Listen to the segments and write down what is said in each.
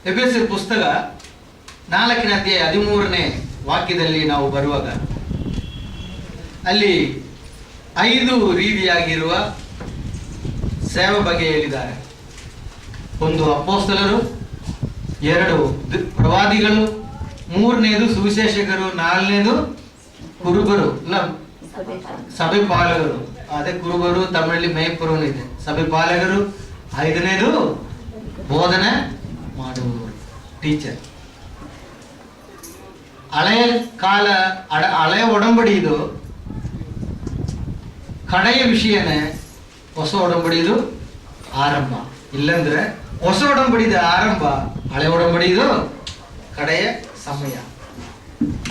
ಎಫೆಸರ್ ಪುಸ್ತಕ 4ನೇ ಅಧ್ಯಾಯ 13ನೇ ವಾಕ್ಯದಲ್ಲಿ ನಾವು ಬರುವಾಗ ಅಲ್ಲಿ 5 ರೀತಿಯಾಗಿರುವ ಸೇವೆ ಬಗ್ಗೆ ಹೇಳಿದ್ದಾರೆ. 1 ಅಪೊಸ್ತಲರು, 2 ಪ್ರವಾದಿಗಳು, 3ನೇದು ಸುವಿಶೇಷಕರು, 4ನೇದು ಕುರುಬರು ಇಲ್ಲ ಸಭೆ ಪಾಲಕರು. ಅದೇ ಕುರುಬರು ತಮಿಳಲ್ಲಿ ಮೇಯ್ಪುರನು ಇದೆ, ಸಭೆ ಪಾಲಕರು. 5ನೇದು ಬೋಧನೆ ಮಾಡುವವರು, ಟೀಚರ್. ಹಳೆಯ ಕಾಲ ಹಳೆಯ ಒಡಂಬಡಿ ಇದು ಕಡೆಯ ವಿಷಯನೇ, ಹೊಸ ಒಡಂಬಡಿದು ಆರಂಭ. ಇಲ್ಲಂದ್ರೆ ಹೊಸ ಒಡಂಬಡಿದ ಆರಂಭ, ಹಳೆ ಒಡಂಬಡಿದು ಕಡೆಯ ಸಮಯ.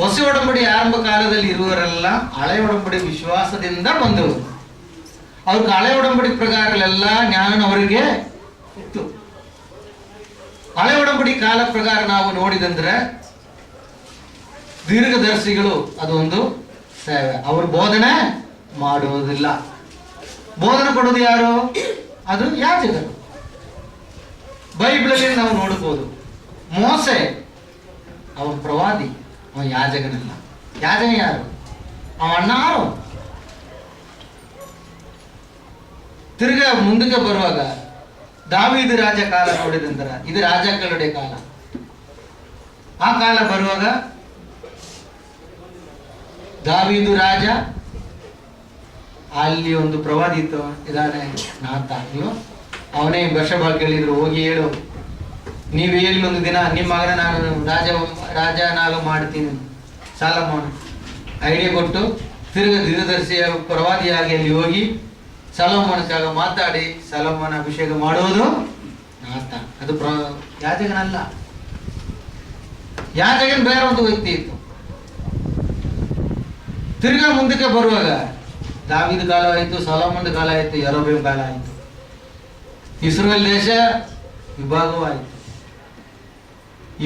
ಹೊಸ ಒಡಂಬಡಿ ಆರಂಭ ಕಾಲದಲ್ಲಿ ಇರುವವರೆಲ್ಲ ಹಳೆ ಒಡಂಬಡಿ ವಿಶ್ವಾಸದಿಂದ ಬಂದವರು. ಅವ್ರಿಗೆ ಹಳೆ ಒಡಂಬಡಿ ಪ್ರಕಾರಗಳೆಲ್ಲ ಜ್ಞಾನ ಅವರಿಗೆ ಇತ್ತು. ಹಳೆ ಒಡಂಬಡಿ ಕಾಲ ಪ್ರಕಾರ ನಾವು ನೋಡಿದಂದ್ರೆ ದೀರ್ಘದರ್ಶಿಗಳು ಅದೊಂದು ಸೇವೆ. ಅವರು ಬೋಧನೆ ಮಾಡುವುದಿಲ್ಲ. ಬೋಧನೆ ಕೊಡೋದು ಯಾರು? ಅದು ಯಾಜಕರು. ಬೈಬಲಲ್ಲಿ ನಾವು ನೋಡಬಹುದು, ಮೋಸೆ ಅವನ ಪ್ರವಾದಿ, ಅವನ ಯಾಜಕನಲ್ಲ. ಯಾಜಕ ಯಾರು? ಅವ ಅಣ್ಣಾರು. ತಿರ್ಗಾ ಮುಂದಕ್ಕೆ ಬರುವಾಗ ದಾವೀದ ರಾಜ ಕಾಲ ನೋಡಿದಂತರ ಇದು ರಾಜಕಳುಡೆ ಕಾಲ. ಆ ಕಾಲ ಬರುವಾಗ ದಾವೀದು ರಾಜ, ಅಲ್ಲಿ ಒಂದು ಪ್ರವಾದಿ ಇತ್ತು, ಇದಾನೆ ನಾಥ. ನೀವು ಅವನೇ ಬಷಬ ಕೇಳಿದ್ರು, ಹೋಗಿ ಹೇಳು, ನೀವು ಹೇಳಿ ಒಂದು ದಿನ ನಿಮ್ಮ ಮಗನ ನಾನು ರಾಜನಾಗ ಮಾಡ್ತೀನಿ, ಸಾಲ ಮಾಡು ಐಡಿಯಾ ಕೊಟ್ಟು ತಿರುಗ ದೀರ್ಘದರ್ಶಿಯ ಪ್ರವಾದಿಯಾಗಿ ಅಲ್ಲಿ ಹೋಗಿ ಸಲೋಮೋನಕ್ಕಾಗ ಮಾತಾಡಿ ಸಲೋಮೋನ ಅಭಿಷೇಕ ಮಾಡುವುದು ನಾಥ. ಅದು ಯಾಜಕನಲ್ಲ. ಯಾಜಕನ್ ಬೇರೆ ಒಂದು ವ್ಯಕ್ತಿ ಇತ್ತು. ತಿರ್ಗಾ ಮುಂದಕ್ಕೆ ಬರುವಾಗ ದಾವೀದ ಕಾಲ ಆಯಿತು, ಸೊಲೊಮೋನ ಕಾಲ ಆಯಿತು, ಯೆರೊಬ್ಬಾಮ್ ಕಾಲ ಆಯಿತು. ಇಸ್ರೇಲ್ ದೇಶ ವಿಭಾಗವಾಯಿತು.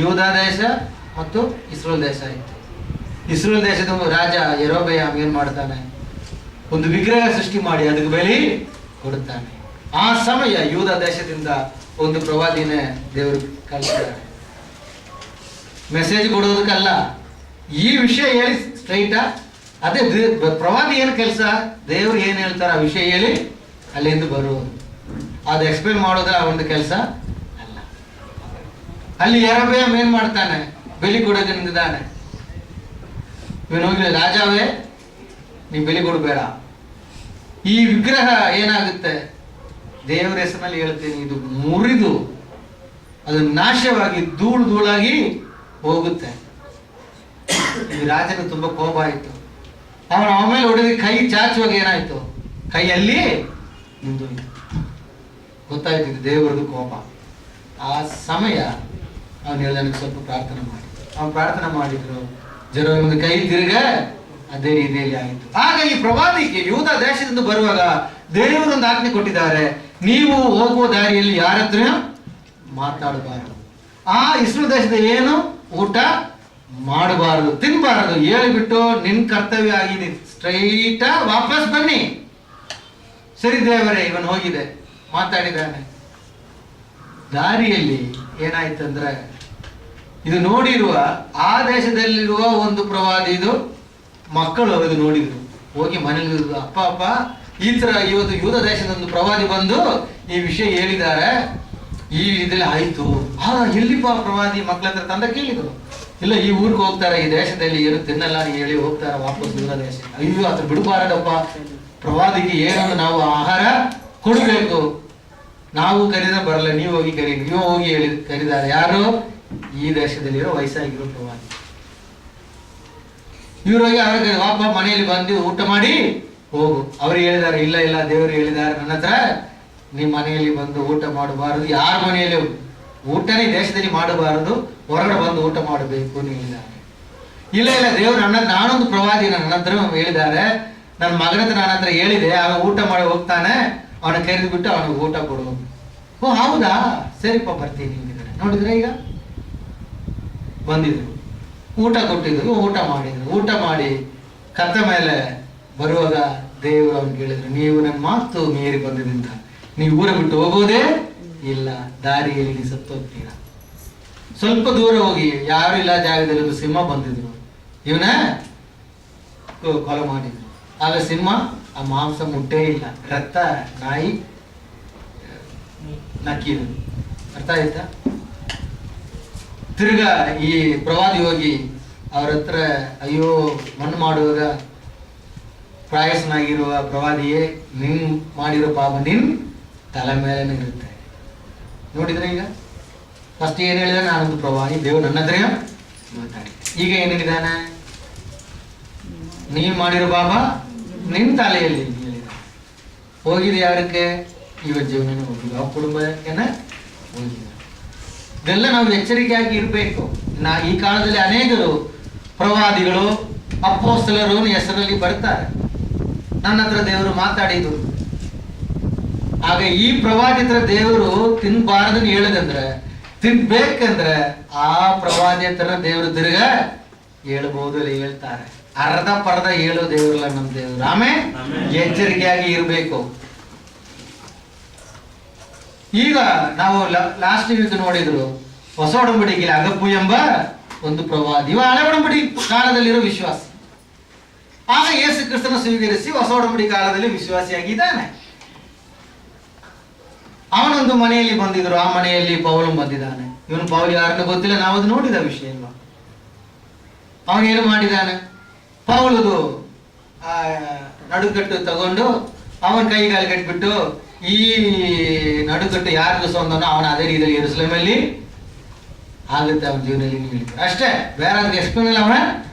ಯೂದ ದೇಶ ಮತ್ತು ಇಸ್ರೇಲ್ ದೇಶ ಆಯಿತು. ಇಸ್ರೇಲ್ ದೇಶದ ರಾಜ ಯೆರೊಬ್ಬಾಮ್ ಏನ್ ಮಾಡ್ತಾನೆ? ಒಂದು ವಿಗ್ರಹ ಸೃಷ್ಟಿ ಮಾಡಿ ಅದಕ್ಕೆ ಬೆಲೆ ಕೊಡುತ್ತಾನೆ. ಆ ಸಮಯ ಯೂದ ದೇಶದಿಂದ ಒಂದು ಪ್ರವಾದಿನೇ ದೇವರು ಕಳಿಸಿದ್ದಾರೆ. ಮೆಸೇಜ್ ಕೊಡೋದಕ್ಕಲ್ಲ, ಈ ವಿಷಯ ಹೇಳಿ ಸ್ಟ್ರೈಟಾ. ಅದೇ ಪ್ರವಾದಿ ಏನು ಕೆಲಸ? ದೇವರು ಏನು ಹೇಳ್ತಾರೆ ಆ ವಿಷಯ ಹೇಳಿ ಅಲ್ಲಿಂದ ಬರುವುದು. ಅದು ಎಕ್ಸ್ಪ್ಲೇನ್ ಮಾಡೋದ್ರ ಒಂದು ಕೆಲಸ ಅಲ್ಲ. ಅಲ್ಲಿ ಯೆರೊಬ್ಬಾಮ್ ಏನ್ ಮಾಡ್ತಾನೆ? ಬೆಲೆ ಕೊಡೋದ್ರಿಂದಾನೆ. ಇವನು ಹೋಗಿ, ರಾಜಾವೇ ನೀವು ಬೆಲೆ ಕೊಡಬೇಡ. ಈ ವಿಗ್ರಹ ಏನಾಗುತ್ತೆ? ದೇವರ ಹೆಸರಿನಲ್ಲಿ ಹೇಳ್ತೀನಿ, ಇದು ಮುರಿದು ಅದು ನಾಶವಾಗಿ ಧೂಳು ಧೂಳಾಗಿ ಹೋಗುತ್ತೆ. ಇದು ರಾಜನ ತುಂಬಾ ಕೋಪ ಆಯಿತು. ಅವನು ಅವನ ಮೇಲೆ ಹೊಡೆದು ಕೈ ಚಾಚುವಾಗ ಏನಾಯ್ತು? ಕೈಯಲ್ಲಿ ನಿಂತು ಗೊತ್ತಾಯ್ತು ಇದು ದೇವರದು ಕೋಪ. ಆ ಸಮಯ ಅವನು ಹೇಳಿದ ಸ್ವಲ್ಪ ಪ್ರಾರ್ಥನೆ ಮಾಡಿ. ಅವನು ಪ್ರಾರ್ಥನೆ ಮಾಡಿದ್ರು, ಜೆರೊಬ್ಬಾಮನ ಕೈ ತಿರುಗ ಅದೇ ರೀತಿಯಲ್ಲಿ ಆಯಿತು. ಆಗ ಈ ಪ್ರವಾದಿಗೆ ಯೂದ ದೇಶದಿಂದ ಬರುವಾಗ ದೇವರೊಂದು ಆಜ್ಞೆ ಕೊಟ್ಟಿದ್ದಾರೆ, ನೀವು ಹೋಗುವ ದಾರಿಯಲ್ಲಿ ಯಾರ ಹತ್ರ ಮಾತಾಡಬಾರದು. ಆ ಇಸ್ರೇಲ್ ದೇಶದ ಏನು ಊಟ ಮಾಡಬಾರದು, ತಿನ್ಬಾರದು. ಹೇಳಿಬಿಟ್ಟು ನಿನ್ ಕರ್ತವ್ಯ ಆಗಿದೆ, ಸ್ಟ್ರೈಟ್ ವಾಪಸ್ ಬನ್ನಿ. ಸರಿ ದೇವರೇ, ಇವನು ಹೋಗಿದೆ ಮಾತಾಡಿದ್ದಾನೆ. ದಾರಿಯಲ್ಲಿ ಏನಾಯ್ತಂದ್ರೆ, ಇದು ನೋಡಿರುವ ಆ ದೇಶದಲ್ಲಿರುವ ಒಂದು ಪ್ರವಾದಿದು ಮಕ್ಕಳು ಇದು ನೋಡಿದ್ರು. ಹೋಗಿ ಮನೇಲಿ, ಅಪ್ಪ ಅಪ್ಪ ಈ ತರ ಇವತ್ತು ಯೂದ ದೇಶದ ಒಂದು ಪ್ರವಾದಿ ಬಂದು ಈ ವಿಷಯ ಹೇಳಿದ್ದಾರೆ, ಈ ಇದ್ರಲ್ಲಿ ಆಯ್ತು. ಎಲ್ಲಿಪ್ಪ ಪ್ರವಾದಿ? ಮಕ್ಕಳ ಹತ್ರ ತಂದ ಕೇಳಿದ್ರು. ಇಲ್ಲ, ಈ ಊರಿಗೆ ಹೋಗ್ತಾರೆ, ಈ ದೇಶದಲ್ಲಿ ಏನು ತಿನ್ನಲ್ಲ ಹೇಳಿ ಹೋಗ್ತಾರೆ ವಾಪಸ್ ಯೂದ ದೇಶ. ಅಯ್ಯೋ, ಅದ್ರ ಬಿಡಬಾರದಪ್ಪ, ಪ್ರವಾದಿಗೆ ಏನನ್ನು ನಾವು ಆಹಾರ ಕೊಡಬೇಕು. ನಾವು ಕರೀದ ಬರಲ್ಲ, ನೀವು ಹೋಗಿ ಕರೀ. ನೀವು ಹೋಗಿ ಹೇಳಿ ಕರೀತಾರೆ. ಯಾರು? ಈ ದೇಶದಲ್ಲಿರೋ ವಯಸ್ಸಾಗಿರೋ ಪ್ರವಾದಿ. ಇವರೋಗಿ ಅವ್ರಿಗೆ ವಾಪ ಮನೆಯಲ್ಲಿ ಬಂದು ಊಟ ಮಾಡಿ ಹೋಗು. ಅವ್ರು ಹೇಳಿದ್ದಾರೆ, ಇಲ್ಲ ಇಲ್ಲ, ದೇವರು ಹೇಳಿದ್ದಾರೆ ನನ್ನ ಹತ್ರ ನಿಮ್ಮ ಮನೆಯಲ್ಲಿ ಬಂದು ಊಟ ಮಾಡಬಾರದು, ಯಾರ ಮನೆಯಲ್ಲಿ ಊಟನೇ ದೇಶದಲ್ಲಿ ಮಾಡಬಾರದು, ಹೊರಗಡೆ ಬಂದು ಊಟ ಮಾಡಬೇಕು ಅಂತ ಹೇಳಿದ್ದಾರೆ. ಇಲ್ಲ ಇಲ್ಲ, ದೇವರು ನಾನೊಂದು ಪ್ರವಾದಿ ನನ್ನ ಹತ್ರ ಹೇಳಿದ್ದಾರೆ, ನನ್ನ ಮಗನ ಹತ್ರ ನನ್ನ ಹತ್ರ ಹೇಳಿದೆ, ಅವನು ಊಟ ಮಾಡಿ ಹೋಗ್ತಾನೆ, ಅವನ ಕರೆದು ಬಿಟ್ಟು ಅವನಿಗೆ ಊಟ ಕೊಡು. ಓ ಹೌದಾ, ಸರಿಪ್ಪ ಬರ್ತೀನಿ ಅಂದಿದ್ದಾರೆ. ನೋಡಿದ್ರೆ ಈಗ ಬಂದಿದ್ರು, ಊಟ ಕೊಟ್ಟಿದ್ರು, ಊಟ ಮಾಡಿದ್ರು. ಊಟ ಮಾಡಿ ಕತ್ತ ಮೇಲೆ ಬರುವಾಗ ದೇವರು ಅವ್ನು ಕೇಳಿದ್ರು, ನೀವು ನನ್ನ ಮಾತು ಮೀರಿ ಬಂದಿದ್ದರಿಂದ ನೀವು ಊರ ಬಿಟ್ಟು ಹೋಗೋದೇ ಇಲ್ಲ, ದಾರಿಯಲ್ಲಿ ನೀವು ಸತ್ತೋಗ್ತೀರಾ. ಸ್ವಲ್ಪ ದೂರ ಹೋಗಿ ಯಾರು ಇಲ್ಲ ಜಾಗದಲ್ಲಿ ಒಂದು ಸಿಂಹ ಬಂದಿದ್ರು, ಇವನ ಕೊಲೆ ಮಾಡಿದ್ರು. ಆಗ ಸಿಂಹ ಆ ಮಾಂಸ ಮುಟ್ಟೇ ಇಲ್ಲ, ರಕ್ತ ನಾಯಿ ನಕ್ಕಿದ್ರು. ಅರ್ಥ ಆಯ್ತಾ? ತಿರ್ಗಾ ಈ ಪ್ರವಾದಿ ಹೋಗಿ ಅವ್ರ ಹತ್ರ, ಅಯ್ಯೋ ಮಣ್ಣು ಮಾಡುವಾಗ ಪ್ರಾಯಸ್ನಾಗಿರುವ ಪ್ರವಾದಿಯೇ, ನಿನ್ ಮಾಡಿರೋ ಪಾಪ ನಿನ್ ತಲೆ ಮೇಲೆ ಇರುತ್ತೆ. ನೋಡಿದ್ರೆ ಈಗ ಫಸ್ಟ್ ಏನ್ ಹೇಳಿದ, ನಾನೊಂದು ಪ್ರವಾದಿ, ದೇವ್ರು ನನ್ನ ಹತ್ರ ಮಾತಾಡಿ. ಈಗ ಏನ್ ಹೇಳಿದಾನೆ, ನೀನ್ ಮಾಡಿರೋ ಪಾಪ ನಿನ್ ತಲೆಯಲ್ಲಿ ಹೋಗಿದೆ. ಯಾರಕ್ಕೆ? ಇವ ಜೀವನ ಹೋಗಿದೆ, ಆ ಕುಟುಂಬಕ್ಕೆನ ಹೋಗಿದೆ. ಇದೆಲ್ಲ ನಾವು ಎಚ್ಚರಿಕೆಯಾಗಿ ಇರಬೇಕು. ಈ ಕಾಲದಲ್ಲಿ ಅನೇಕರು ಪ್ರವಾದಿಗಳು, ಅಪೊಸ್ತಲರು ಹೆಸರಲ್ಲಿ ಬರ್ತಾರೆ. ನನ್ನ ಹತ್ರ ದೇವರು ಮಾತಾಡಿದ್ರು. ಆಗ ಈ ಪ್ರವಾದಿ ಹತ್ರ ದೇವರು ತಿನ್ಬಾರದನ್ನು ಹೇಳದಂದ್ರೆ, ತಿನ್ಬೇಕಂದ್ರೆ ಆ ಪ್ರವಾದಿ ಹತ್ರ ದೇವರು ತಿರ್ಗ ಹೇಳ್ಬೋದು, ಅಲ್ಲಿ ಹೇಳ್ತಾರೆ. ಅರ್ಧ ಪರ್ಧ ಹೇಳೋ ದೇವ್ರಲ್ಲ ನಮ್ಮ ದೇವರು. ಆಮೇಲೆ ಎಚ್ಚರಿಕೆಯಾಗಿ ಇರಬೇಕು. ಈಗ ನಾವು ಲಾಸ್ಟ್ ವೀಕ್ ನೋಡಿದ್ರು, ಹೊಸ ಒಡಂಬಡಿಕೆಯಲ್ಲಿ ಅಗಪ್ಪು ಎಂಬ ಒಂದು ಪ್ರವಾದಿ, ಇವ ಹಳೆ ಒಡಂಬಡಿ ಕಾಲದಲ್ಲಿರೋ ವಿಶ್ವಾಸಿ. ಆಗ ಯೇಸು ಕ್ರಿಸ್ತನ ಸ್ವೀಕರಿಸಿ ಹೊಸ ಒಡಂಬಡಿ ಕಾಲದಲ್ಲಿ ವಿಶ್ವಾಸಿಯಾಗಿದ್ದಾನೆ. ಅವನೊಂದು ಮನೆಯಲ್ಲಿ ಬಂದಿದ್ರು, ಆ ಮನೆಯಲ್ಲಿ ಪೌಲು ಬಂದಿದ್ದಾನೆ. ಇವನು ಪೌಲು ಯಾರನ್ನು ಗೊತ್ತಿಲ್ಲ, ನಾವು ಅದು ನೋಡಿದ ವಿಷಯ ಅಲ್ವಾ. ಅವನೇನು ಮಾಡಿದ್ದಾನೆ, ಪೌಲದು ನಡುಕಟ್ಟು ತಗೊಂಡು ಅವನ ಕೈಗಾಲಿ ಕಟ್ಬಿಟ್ಟು, ಈ ನಡುಕಟ್ಟು ಯಾರಿಗೂ ಸ್ವಂತನೋ ಅವನ ಅದೇ ರೀತಿಯಲ್ಲಿ ಯೆರೂಸಲೇಮಲ್ಲಿ ಆಗುತ್ತೆ ಅವನ ಜೀವನದಲ್ಲಿ ಹೇಳ್ತಾರೆ ಅಷ್ಟೇ. ಬೇರೆ ಅದಕ್ಕೆ ಎಕ್ಸ್ಪ್ಲೇನ್ ಅವನ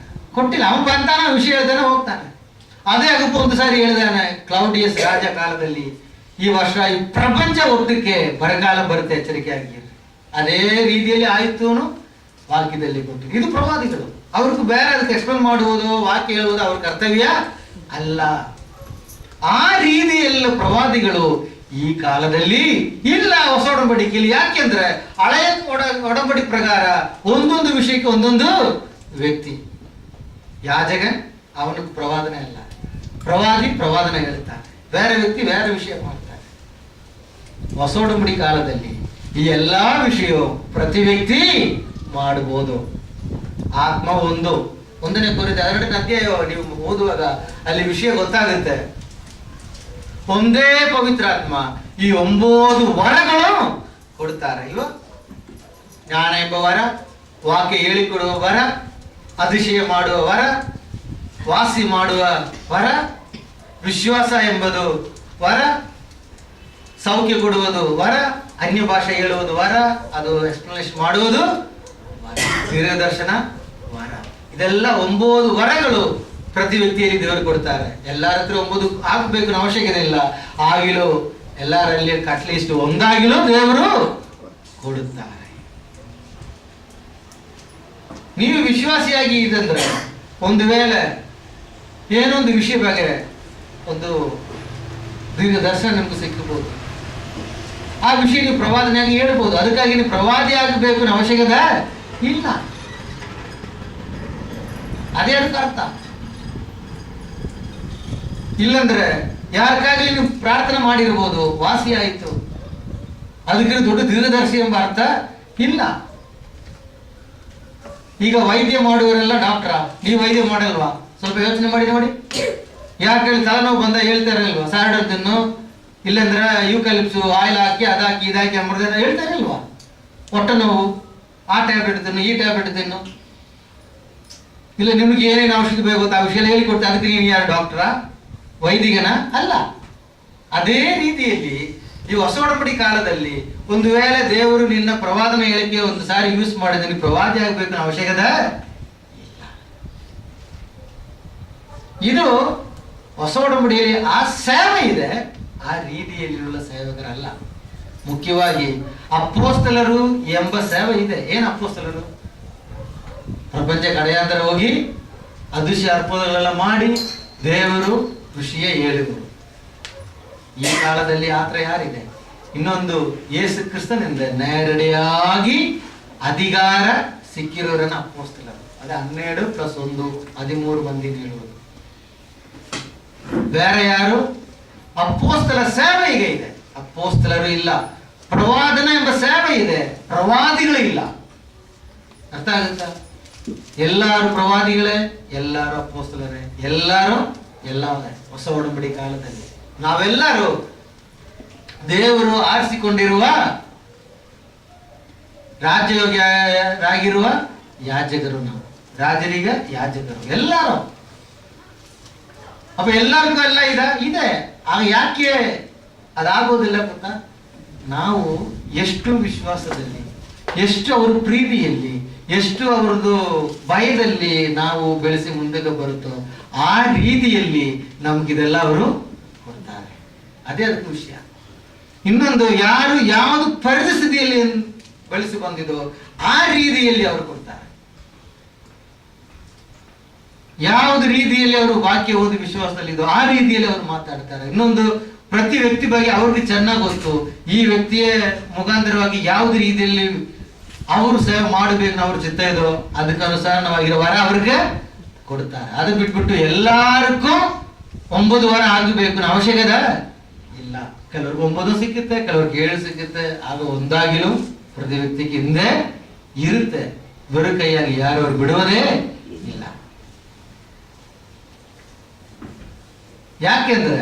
ಕೊಟ್ಟಿಲ್ಲ. ಅವನು ಬಂತಾನ, ವಿಷಯ ಹೇಳ್ತಾನೆ, ಹೋಗ್ತಾನೆ. ಅದೇ ಆಗಪ್ಪ ಒಂದು ಸಾರಿ ಹೇಳಿದಾನೆ, ಕ್ಲೌಡಿಯಸ್ ರಾಜ ಕಾಲದಲ್ಲಿ ಈ ವರ್ಷ ಈ ಪ್ರಪಂಚ ಒಟ್ಟಕ್ಕೆ ಬರಗಾಲ ಬರುತ್ತೆ, ಎಚ್ಚರಿಕೆಯಾಗಿ. ಅದೇ ರೀತಿಯಲ್ಲಿ ಆಯ್ತು ವಾಕ್ಯದಲ್ಲಿ ಕೊಟ್ಟು. ಇದು ಪ್ರವಾದಿಗಳು. ಅವ್ರಿಗೂ ಬೇರೆ ಅದಕ್ಕೆ ಎಕ್ಸ್ಪ್ಲೇನ್ ಮಾಡುವುದು, ವಾಕ್ಯ ಹೇಳುವುದು ಅವ್ರ ಕರ್ತವ್ಯ ಅಲ್ಲ. ಆ ರೀತಿಯಲ್ಲ ಪ್ರವಾದಿಗಳು ಈ ಕಾಲದಲ್ಲಿ ಇಲ್ಲ, ಹೊಸ ಒಡಂಬಡಿಕೆಯಲ್ಲಿ. ಯಾಕೆಂದ್ರೆ ಹಳೆಯ ಒಡಂಬಡಿ ಪ್ರಕಾರ ಒಂದೊಂದು ವಿಷಯಕ್ಕೆ ಒಂದೊಂದು ವ್ಯಕ್ತಿ. ಯಾಜಕ ಅವನಿಗೆ ಪ್ರವಾದನೆ ಅಲ್ಲ, ಪ್ರವಾದಿ ಪ್ರವಾದನೆ ಹೇಳ್ತಾನೆ, ಬೇರೆ ವ್ಯಕ್ತಿ ಬೇರೆ ವಿಷಯ ಮಾಡ್ತಾನೆ. ಹೊಸ ಒಡಂಬಡಿ ಕಾಲದಲ್ಲಿ ಈ ಎಲ್ಲಾ ವಿಷಯ ಪ್ರತಿ ವ್ಯಕ್ತಿ ಮಾಡಬಹುದು. ಆತ್ಮ ಒಂದನೇ ಕೊರಿಂಥ 12ನೇ ಅಧ್ಯಾಯ ನೀವು ಓದುವಾಗ ಅಲ್ಲಿ ವಿಷಯ ಗೊತ್ತಾಗುತ್ತೆ. ಒಂದೇ ಪವಿತ್ರಾತ್ಮ ಈ 9 ವರಗಳು ಕೊಡ್ತಾರೆ ಇಲ್ವ? ಜ್ಞಾನ ಎಂಬ ವರ, ವಾಕ್ಯ ಹೇಳಿಕೊಡುವ ವರ, ಅತಿಶಯ ಮಾಡುವ ವರ, ವಾಸಿ ಮಾಡುವ ವರ, ವಿಶ್ವಾಸ ಎಂಬುದು ವರ, ಸೌಖ್ಯ ಕೊಡುವುದು ವರ, ಅನ್ಯ ಭಾಷೆ ಹೇಳುವುದು ವರ, ಅದು ಎಕ್ಸ್ಪ್ಲನೇಷನ್ ಮಾಡುವುದು ವರ, ದೀರ್ಘದರ್ಶನ ವರ. ಇದೆಲ್ಲ 9 ವರಗಳು ಪ್ರತಿ ವ್ಯಕ್ತಿಯಲ್ಲಿ ದೇವರು ಕೊಡ್ತಾರೆ. ಎಲ್ಲರ ಹತ್ರ 9 ಆಗ್ಬೇಕು ಅವಶ್ಯಕತೆ ಇಲ್ಲ. ಆಗಿಲೂ ಎಲ್ಲರಲ್ಲಿ ಅಟ್ಲೀಸ್ಟ್ ಒಂದಾಗಿಲೂ ದೇವರು ಕೊಡುತ್ತಾರೆ. ನೀವು ವಿಶ್ವಾಸಿಯಾಗಿ ಇದಂದ್ರೆ ಒಂದು ವೇಳೆ ಏನೊಂದು ವಿಷಯ ಬಗ್ಗೆ ಒಂದು ದೀರ್ಘ ದರ್ಶನ ನಿಮ್ಗೆ ಸಿಕ್ಕಬಹುದು. ಆ ವಿಷಯ ನೀವು ಪ್ರವಾದನೆಯಾಗಿ ಹೇಳ್ಬೋದು. ಅದಕ್ಕಾಗಿ ನೀವು ಪ್ರವಾದಿ ಆಗಬೇಕು ಅವಶ್ಯಕತೆ ಇಲ್ಲ. ಅದೇ ಅದಕ್ಕೆ ಅರ್ಥ. ಇಲ್ಲಂದ್ರೆ ಯಾರಿಗಾಗಲಿ ನೀವು ಪ್ರಾರ್ಥನೆ ಮಾಡಿರ್ಬೋದು, ವಾಸಿ ಆಯಿತು, ಅದಕ್ಕೆ ದೊಡ್ಡ ದೀರ್ಘದರ್ಶಿ ಎಂಬ ಅರ್ಥ ಇಲ್ಲ. ಈಗ ವೈದ್ಯ ಮಾಡುವವರೆಲ್ಲ ಡಾಕ್ಟ್ರಾ, ನೀವು ವೈದ್ಯ ಮಾಡಲ್ವಾ? ಸ್ವಲ್ಪ ಯೋಚನೆ ಮಾಡಿ ನೋಡಿ. ಯಾಕೆ ಹೇಳಿ ತಲೆನೋವು ಬಂದ ಹೇಳ್ತಾರಲ್ವಾ, ಸ್ಯಾರಡನ್ ತಿನ್ನು, ಇಲ್ಲಂದ್ರೆ ಯೂಕಲಿಪ್ಸು ಆಯಿಲ್ ಹಾಕಿ ಅದಾಕಿ ಇದಾಕಿ ಅಂಬುದನ್ನ ಹೇಳ್ತಾರಲ್ವಾ. ಹೊಟ್ಟೆ ನೋವು ಆ ಟ್ಯಾಬ್ಲೆಟ್ ತಿನ್ನು, ಈ ಟ್ಯಾಬ್ಲೆಟ್ ತಿನ್ನು, ಇಲ್ಲ ನಿಮ್ಗೆ ಏನೇನು ಔಷಧಿ ಬೇಕು ಆ ವಿಷಯ ಹೇಳಿಕೊಡ್ತಾರೆ. ಅದಕ್ಕೆ ನೀವು ಯಾರು ಡಾಕ್ಟ್ರಾ, ವೈದಿಕನ ಅಲ್ಲ. ಅದೇ ರೀತಿಯಲ್ಲಿ ಈ ಹೊಸ ಒಡಂಬಡಿ ಕಾಲದಲ್ಲಿ ಒಂದು ವೇಳೆ ದೇವರು ನಿನ್ನ ಪ್ರವಾದನೆ ಹೇಳಿಕೆ ಒಂದು ಸಾರಿ ಯೂಸ್ ಮಾಡಿದ್ರೆ ನೀವು ಪ್ರವಾದಿ ಆಗಬೇಕು ಅವಶ್ಯಕತೆ ಇಲ್ಲ. ಇದು ಹೊಸ ಒಡಂಬಡಿಯಲ್ಲಿ ಆ ಸೇವೆ ಇದೆ, ಆ ರೀತಿಯಲ್ಲಿರುವ ಸೇವಕರಲ್ಲ. ಮುಖ್ಯವಾಗಿ ಅಪೊಸ್ತಲರು ಎಂಬ ಸೇವೆ ಇದೆ. ಏನು ಅಪೊಸ್ತಲರು? ಪ್ರಪಂಚ ಕಡೆಯಾಂತರ ಹೋಗಿ ಅದೃಶ್ಯ ಅರ್ಪಣೆಗಳೆಲ್ಲ ಮಾಡಿ ದೇವರು ವಿಷಯ ಹೇಳಿದರು. ಈ ಕಾಲದಲ್ಲಿ ಆತರ ಯಾರಿದೆ? ಇನ್ನೊಂದು ಯೇಸು ಕ್ರಿಸ್ತನಿಂದ ನೇರಡಿಯಾಗಿ ಅಧಿಕಾರ ಸಿಕ್ಕಿರೋರನ್ನ ಅಪೊಸ್ತಲರು. ಅದೇ 12 + 1 13 ಮಂದಿ ಹೇಳುವುದು. ಬೇರೆ ಯಾರು? ಅಪೊಸ್ತಲ ಸೇವೆ ಈಗ ಇದೆ, ಅಪೊಸ್ತಲರು ಇಲ್ಲ. ಪ್ರವಾದನ ಎಂಬ ಸೇವೆ ಇದೆ, ಪ್ರವಾದಿಗಳು ಇಲ್ಲ. ಅರ್ಥ ಆಗುತ್ತಾ? ಎಲ್ಲಾರು ಪ್ರವಾದಿಗಳೇ, ಎಲ್ಲಾರು ಅಪೊಸ್ತಲರೇ, ಎಲ್ಲಾರು ಎಲ್ಲವೇ ಹೊಸ ಒಡಂಬಡಿ ಕಾಲದಲ್ಲಿ ನಾವೆಲ್ಲರೂ ದೇವರು ಆರಿಸಿಕೊಂಡಿರುವ ರಾಜ್ಯರಾಗಿರುವ ಯಾಜಕರು. ನಾವು ರಾಜರಿಗ ಯಾಜಕರು ಎಲ್ಲರೂ. ಅಪ್ಪ ಎಲ್ಲರಿಗೂ ಎಲ್ಲ ಇದೆ. ಯಾಕೆ ಅದಾಗೋದಿಲ್ಲ ಗೊತ್ತಾ? ನಾವು ಎಷ್ಟು ವಿಶ್ವಾಸದಲ್ಲಿ, ಎಷ್ಟು ಅವರ ಪ್ರೀತಿಯಲ್ಲಿ, ಎಷ್ಟು ಅವರದ್ದು ಭಯದಲ್ಲಿ ನಾವು ಬೆಳೆಸಿ ಮುಂದಕ್ಕೆ ಬರುತ್ತೋ ಆ ರೀತಿಯಲ್ಲಿ ನಮ್ಗಿದೆಲ್ಲ ಅವರು ಕೊಡ್ತಾರೆ. ಅದೇ ಅದಕ್ಕೆ ವಿಷಯ. ಇನ್ನೊಂದು, ಯಾರು ಯಾವುದು ಪರಿಸ್ಥಿತಿಯಲ್ಲಿ ಬೆಳೆಸಿ ಬಂದಿದೋ ಆ ರೀತಿಯಲ್ಲಿ ಅವರು ಕೊಡ್ತಾರೆ. ಯಾವುದು ರೀತಿಯಲ್ಲಿ ಅವರು ವಾಕ್ಯ ಓದಿ ವಿಶ್ವಾಸದಲ್ಲಿದ್ದೋ ಆ ರೀತಿಯಲ್ಲಿ ಅವರು ಮಾತಾಡ್ತಾರೆ. ಇನ್ನೊಂದು, ಪ್ರತಿ ವ್ಯಕ್ತಿ ಬಗ್ಗೆ ಅವ್ರಿಗೆ ಚೆನ್ನಾಗಿ ಗೊತ್ತು. ಈ ವ್ಯಕ್ತಿಯ ಮುಖಾಂತರವಾಗಿ ಯಾವ್ದು ರೀತಿಯಲ್ಲಿ ಅವರು ಸೇವೆ ಮಾಡಬೇಕು ಅವ್ರ ಚಿತ್ತ ಇದೋ ಅದಕ್ಕನುಸಾರವಾಗಿರೋ ವರ ಅವ್ರಿಗೆ ಕೊಡ್ತಾರೆ. ಅದು ಬಿಟ್ಬಿಟ್ಟು ಎಲ್ಲಾರ್ಗೂ 9 ವಾರ ಆಗಬೇಕು ಅವಶ್ಯಕತೆ ಇಲ್ಲ. ಕೆಲವ್ರಿಗೆ 9 ಸಿಕ್ಕುತ್ತೆ, ಕೆಲವ್ರಿಗೆ 7 ಸಿಕ್ಕುತ್ತೆ. ಆಗ ಒಂದಾಗಿಲು ಪ್ರತಿ ವ್ಯಕ್ತಿಗೆ ಹಿಂದೆ ಇರುತ್ತೆ. ಬರು ಕೈಯಾಗಿ ಯಾರು ಅವ್ರು ಬಿಡುವುದೇ ಇಲ್ಲ. ಯಾಕೆಂದ್ರೆ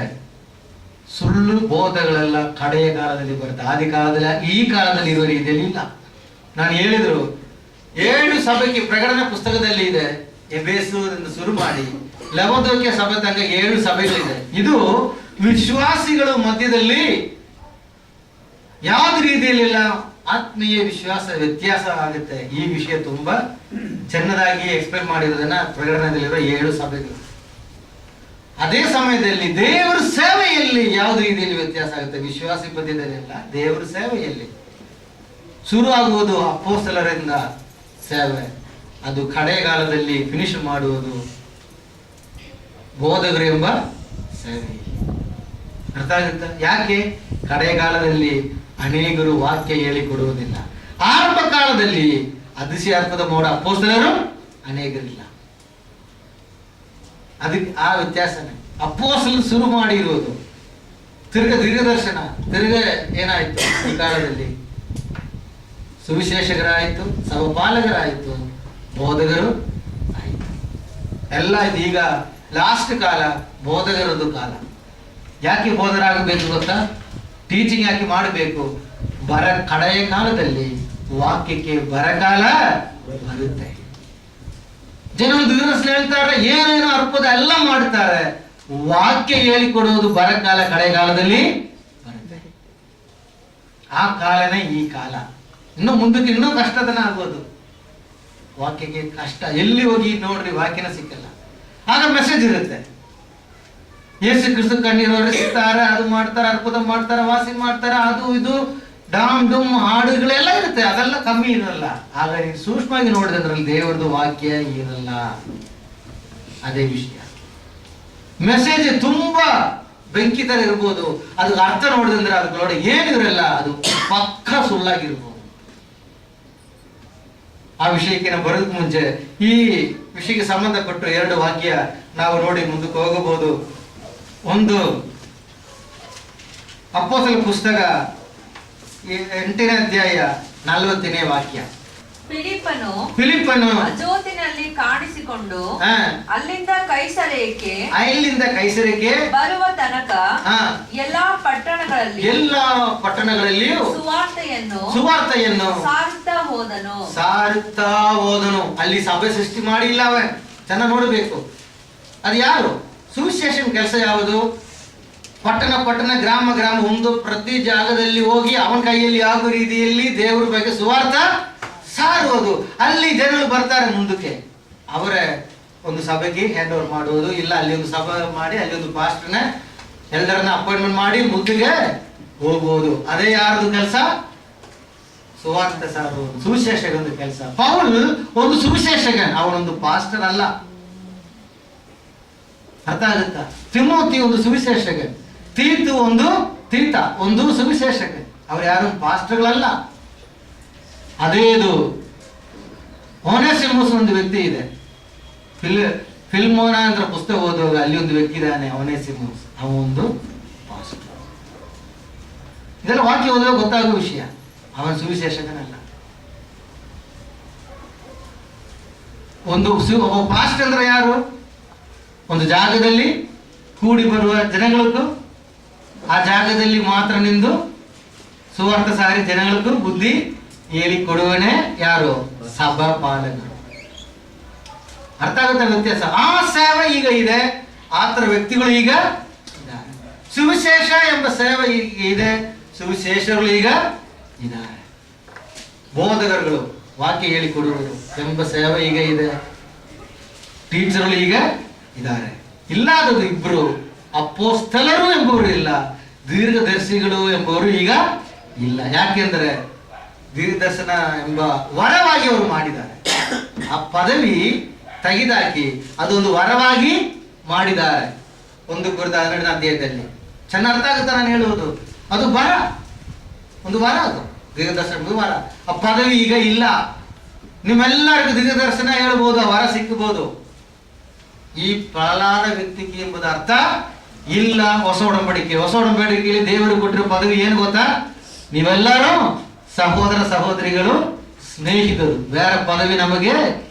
ಸುಳ್ಳು ಬೋಧಗಳೆಲ್ಲ ಕಡೆಯ ಕಾಲದಲ್ಲಿ ಬರುತ್ತೆ. ಆದಿ ಕಾಲದಲ್ಲಿ, ಈ ಕಾಲದಲ್ಲಿ ಇರುವ ರೀತಿಯಲ್ಲಿ ಇಲ್ಲ. ನಾನು ಹೇಳಿದ್ರು 7 ಸಭೆಗೆ ಪ್ರಕಟಣೆ ಪುಸ್ತಕದಲ್ಲಿ ಇದೆ. ಎಬೇಸದಿಂದ ಶುರು ಮಾಡಿ ಲವೋದಿಕೀಯ ಸಭೆ ತನಕ 7 ಸಭೆಗಳಿದೆ. ಇದು ವಿಶ್ವಾಸಿಗಳ ಮಧ್ಯದಲ್ಲಿ ಯಾವ್ದು ರೀತಿಯಲ್ಲಿಲ್ಲ ಆತ್ಮೀಯ ವಿಶ್ವಾಸ ವ್ಯತ್ಯಾಸ ಆಗುತ್ತೆ. ಈ ವಿಷಯ ತುಂಬಾ ಚೆನ್ನಾಗಿ ಎಕ್ಸ್ಪ್ಲೇನ್ ಮಾಡಿರೋದನ್ನ ಪ್ರಕಟಣೆಯಲ್ಲಿರೋ 7 ಸಭೆಗಳು. ಅದೇ ಸಮಯದಲ್ಲಿ ದೇವರ ಸೇವೆಯಲ್ಲಿ ಯಾವ್ದು ರೀತಿಯಲ್ಲಿ ವ್ಯತ್ಯಾಸ ಆಗುತ್ತೆ? ವಿಶ್ವಾಸಿ ಪದ್ಯದಲ್ಲೆಲ್ಲ ದೇವರ ಸೇವೆಯಲ್ಲಿ ಶುರು ಆಗುವುದು ಅಪೊಸ್ತಲರಿಂದ ಸೇವೆ, ಅದು ಕಡೆಗಾಲದಲ್ಲಿ ಫಿನಿಶ್ ಮಾಡುವುದು ಬೋಧಕರು ಎಂಬ ಸೇವೆ. ಅರ್ಥ ಆಗುತ್ತಾ? ಯಾಕೆ? ಕಡೆಗಾಲದಲ್ಲಿ ಅನೇಕರು ವಾಕ್ಯ ಹೇಳಿಕೊಡುವುದಿಲ್ಲ. ಆರಂಭ ಕಾಲದಲ್ಲಿ ಅತಿಶಯಾತ್ಮದ ಮೋಡ ಅಪೊಸ್ತಲರು ಅನೇಕರಿಲ್ಲ. ಅದಕ್ಕೆ ಆ ವ್ಯತ್ಯಾಸನೇ. ಅಪೊಸ್ತಲರು ಶುರು ಮಾಡಿರುವುದು, ತಿರ್ಗ ದೀರ್ಘದರ್ಶನ, ತಿರ್ಗ ಏನಾಯ್ತು ಈ ಕಾಲದಲ್ಲಿ? ಸುವಿಶೇಷಕರಾಯಿತು, ಸಭಪಾಲಕರಾಯಿತು, ಬೋಧಕರು ಆಯಿತು, ಎಲ್ಲ ಇದು. ಈಗ ಲಾಸ್ಟ್ ಕಾಲ ಬೋಧಕರದ್ದು ಕಾಲ. ಯಾಕೆ ಬೋಧಕರಾಗಬೇಕು ಗೊತ್ತಾ? ಟೀಚಿಂಗ್ ಯಾಕೆ ಮಾಡಬೇಕು? ಕಡೆಯ ಕಾಲದಲ್ಲಿ ವಾಕ್ಯಕ್ಕೆ ಬರಗಾಲ ಬರುತ್ತೆ. ಜನರು ದಿವಸ ಹೇಳ್ತಾರೆ, ಏನೇನೋ ಅರ್ಪದ ಎಲ್ಲ ಮಾಡ್ತಾರೆ. ವಾಕ್ಯ ಹೇಳಿಕೊಡುವುದು ಬರಗಾಲ ಕಡೆಗಾಲದಲ್ಲಿ ಬರುತ್ತೆ. ಆ ಕಾಲನೇ ಈ ಕಾಲ. ಇನ್ನು ಮುಂದಕ್ಕೆ ಇನ್ನೂ ಕಷ್ಟದನ ಆಗೋದು. ವಾಕ್ಯಕ್ಕೆ ಕಷ್ಟ. ಎಲ್ಲಿ ಹೋಗಿ ನೋಡ್ರಿ ವಾಕ್ಯನ ಸಿಕ್ಕಲ್ಲ. ಆಗ ಮೆಸೇಜ್ ಇರುತ್ತೆ. ಯೇಸು ಕ್ರಿಸ್ತ ಕಣ್ಣೀರವ್ರೆ ಸಿಗ್ತಾರೆ, ಅದು ಮಾಡ್ತಾರೆ, ಅದ್ಭುತ ಮಾಡ್ತಾರೆ, ವಾಸಿ ಮಾಡ್ತಾರೆ, ಅದು ಇದು ಡಾಮ್ ಡುಮ್ ಹಾಡುಗಳೆಲ್ಲ ಇರುತ್ತೆ. ಅದೆಲ್ಲ ಕಮ್ಮಿ ಇರಲ್ಲ. ಆಗ ನೀವು ಸೂಕ್ಷ್ಮವಾಗಿ ನೋಡಿದ್ರೆ ಅದ್ರಲ್ಲಿ ದೇವರದು ವಾಕ್ಯ ಇರಲ್ಲ. ಅದೇ ವಿಷಯ. ಮೆಸೇಜ್ ತುಂಬಾ ಬೆಂಕಿ ತರ ಇರ್ಬೋದು, ಅದಕ್ಕೆ ಅರ್ಥ ನೋಡಿದ್ರೆ ಅದಕ್ಕೆ ಏನಿರಲ್ಲ, ಅದು ಪಕ್ಕ ಸುಳ್ಳಾಗಿರ್ಬೋದು. ಆ ವಿಷಯಕ್ಕೆ ನಾವು ಬರೋದಕ್ಕೆ ಮುಂಚೆ ಈ ವಿಷಯಕ್ಕೆ ಸಂಬಂಧಪಟ್ಟು 2 ವಾಕ್ಯ ನಾವು ನೋಡಿ ಮುಂದಕ್ಕೆ ಹೋಗಬಹುದು. ಒಂದು, ಅಪೊಸ್ತಲರ ಪುಸ್ತಕ 8ನೇ ಅಧ್ಯಾಯ 40ನೇ ವಾಕ್ಯ. ಫಿಲಿಪ್ಪನು ಅಜೋತಿನಲ್ಲಿ ಕಾಣಿಸಿಕೊಂಡು ಅಲ್ಲಿಂದ ಕೈಸರಕ್ಕೆ ಬರುವ ತನಕ ಎಲ್ಲಾ ಪಟ್ಟಣಗಳಲ್ಲಿಯೂ ಸುವಾರ್ತೆಯನ್ನು ಸಾರುತ್ತಾ ಹೋದನು. ಅಲ್ಲಿ ಸಭೆ ಸೃಷ್ಟಿ ಮಾಡಿಲ್ಲ ಅವ. ಚೆನ್ನಾಗಿ ನೋಡಬೇಕು. ಅದು ಯಾರು? ಸುವಿಶೇಷನ ಕೆಲಸ ಯಾವುದು? ಪಟ್ಟಣ ಗ್ರಾಮ ಒಂದು ಪ್ರತಿ ಜಾಗದಲ್ಲಿ ಹೋಗಿ ಅವನ ಕೈಯಲ್ಲಿ ಯಾವ ರೀತಿಯಲ್ಲಿ ದೇವರ ಬಗ್ಗೆ ಸುವಾರ್ಥ ಸಾರುವುದು. ಅಲ್ಲಿ ಜನರು ಬರ್ತಾರೆ ಮುಂದಕ್ಕೆ. ಅವರೇ ಒಂದು ಸಭೆಗೆ ಹ್ಯಾಂಡ್ ಓವರ್ ಮಾಡುವುದು, ಇಲ್ಲ ಅಲ್ಲಿ ಒಂದು ಸಭೆ ಮಾಡಿ ಅಲ್ಲಿ ಒಂದು ಪಾಸ್ಟರ್ನ ಎಲ್ಲರನ್ನ ಅಪಾಯಿಂಟ್ಮೆಂಟ್ ಮಾಡಿ ಮುಂದಕ್ಕೆ ಹೋಗುವುದು. ಅದೇ ಯಾರ್ದು ಕೆಲಸ? ಸುವಾರ್ಥ ಸಾರುವುದು, ಸುವಿಶೇಷಕನ ಕೆಲಸ. ಪೌಲ್ ಒಂದು ಸುವಿಶೇಷಕನ್, ಅವನೊಂದು ಪಾಸ್ಟರ್ ಅಲ್ಲ. ಅರ್ಥ ಆಗುತ್ತಾ? ತಿಮೋತಿ ಒಂದು ಸುವಿಶೇಷಕನ್, ತೀತ ಒಂದು ಸುವಿಶೇಷಕನ್. ಅವ್ರು ಯಾರು ಪಾಸ್ಟರ್ಗಳಲ್ಲ. ಅದೇದು ಓನೇಸಿಮಸ್ ಒಂದು ವ್ಯಕ್ತಿ ಇದೆ. ಫಿಲ್ಮೋನ ಅಂತ ಪುಸ್ತಕ ಓದುವಾಗ ಅಲ್ಲಿ ಒಂದು ವ್ಯಕ್ತಿ ಇದ್ದಾನೆ, ಓನೇಸಿಮಸ್. ಅವನೊಂದು ಪಾಸ್ಟರ್. ಇದೆಲ್ಲ ವಾಕ್ಯ ಓದುವಾಗ ಗೊತ್ತಾಗುವ ವಿಷಯ. ಅವನ ಸುವಿಶೇಷಕನಲ್ಲ. ಒಬ್ಬ ಪಾಸ್ಟ್ ಅಂದ್ರೆ ಯಾರು? ಒಂದು ಜಾಗದಲ್ಲಿ ಕೂಡಿ ಬರುವ ಜನಗಳಿಗೂ ಆ ಜಾಗದಲ್ಲಿ ಮಾತ್ರ ನಿಂದು ಸುವಾರ್ಥ ಸಾರಿ ಜನಗಳಿಗೂ ಬುದ್ಧಿ ಹೇಳಿ ಕೊಡುವನೇ ಯಾರು? ಸಭಾ ಪಾಲಕರು. ಅರ್ಥ ಆಗುತ್ತೆ ವ್ಯತ್ಯಾಸ? ಆ ಸೇವೆ ಈಗ ಇದೆ, ಆ ಥರ ವ್ಯಕ್ತಿಗಳು ಈಗ ಇದ್ದಾರೆ. ಸುವಿಶೇಷ ಎಂಬ ಸೇವೆ ಈಗ ಇದೆ, ಸುವಿಶೇಷಗಳು ಈಗ ಇದ್ದಾರೆ. ಬೋಧಕರುಗಳು, ವಾಕ್ಯ ಹೇಳಿಕೊಡುವರು ಎಂಬ ಸೇವೆ ಈಗ ಇದೆ, ಟೀಚರ್ಗಳು ಈಗ ಇದ್ದಾರೆ. ಇಲ್ಲಾದದು ಇಬ್ರು, ಅಪೊಸ್ತಲರು ಎಂಬುವರು ಇಲ್ಲ, ದೀರ್ಘದರ್ಶಿಗಳು ಎಂಬುವರು ಈಗ ಇಲ್ಲ. ಯಾಕೆಂದ್ರೆ ದೀರ್ಘದರ್ಶನ ಎಂಬ ವರವಾಗಿ ಅವರು ಮಾಡಿದ್ದಾರೆ. ಆ ಪದವಿ ತೆಗೆದಾಕಿ ಅದೊಂದು ವರವಾಗಿ ಮಾಡಿದ್ದಾರೆ. 1 Corinthians 12ನೇ ಅಧ್ಯಾಯದಲ್ಲಿ ಚೆನ್ನಾಗಿ ಅರ್ಥ ಆಗುತ್ತೆ ನಾನು ಹೇಳುವುದು. ಅದು ವರ, ಒಂದು ವರ, ಅದು ದೀರ್ಘದರ್ಶನ ವರ. ಆ ಪದವಿ ಈಗ ಇಲ್ಲ. ನಿಮ್ಮೆಲ್ಲರಿಗೂ ದೀರ್ಘದರ್ಶನ ಹೇಳ್ಬೋದು, ಆ ವರ ಸಿಕ್ಕಬಹುದು. ಈ ಪ್ರಹ್ಲಾದ ವ್ಯಕ್ತಿಗೆ ಎಂಬುದು ಅರ್ಥ ಇಲ್ಲ. ಹೊಸ ಒಡಂಬಡಿಕೆಯಲ್ಲಿ ದೇವರು ಕೊಟ್ಟಿರೋ ಪದವಿ ಏನು ಗೊತ್ತಾ? ನೀವೆಲ್ಲರೂ ಸಹೋದರ ಸಹೋದರಿಗಳು, ಸ್ನೇಹಿತರು. ಬೇರೆ ಪದವಿ ನಮಗೆ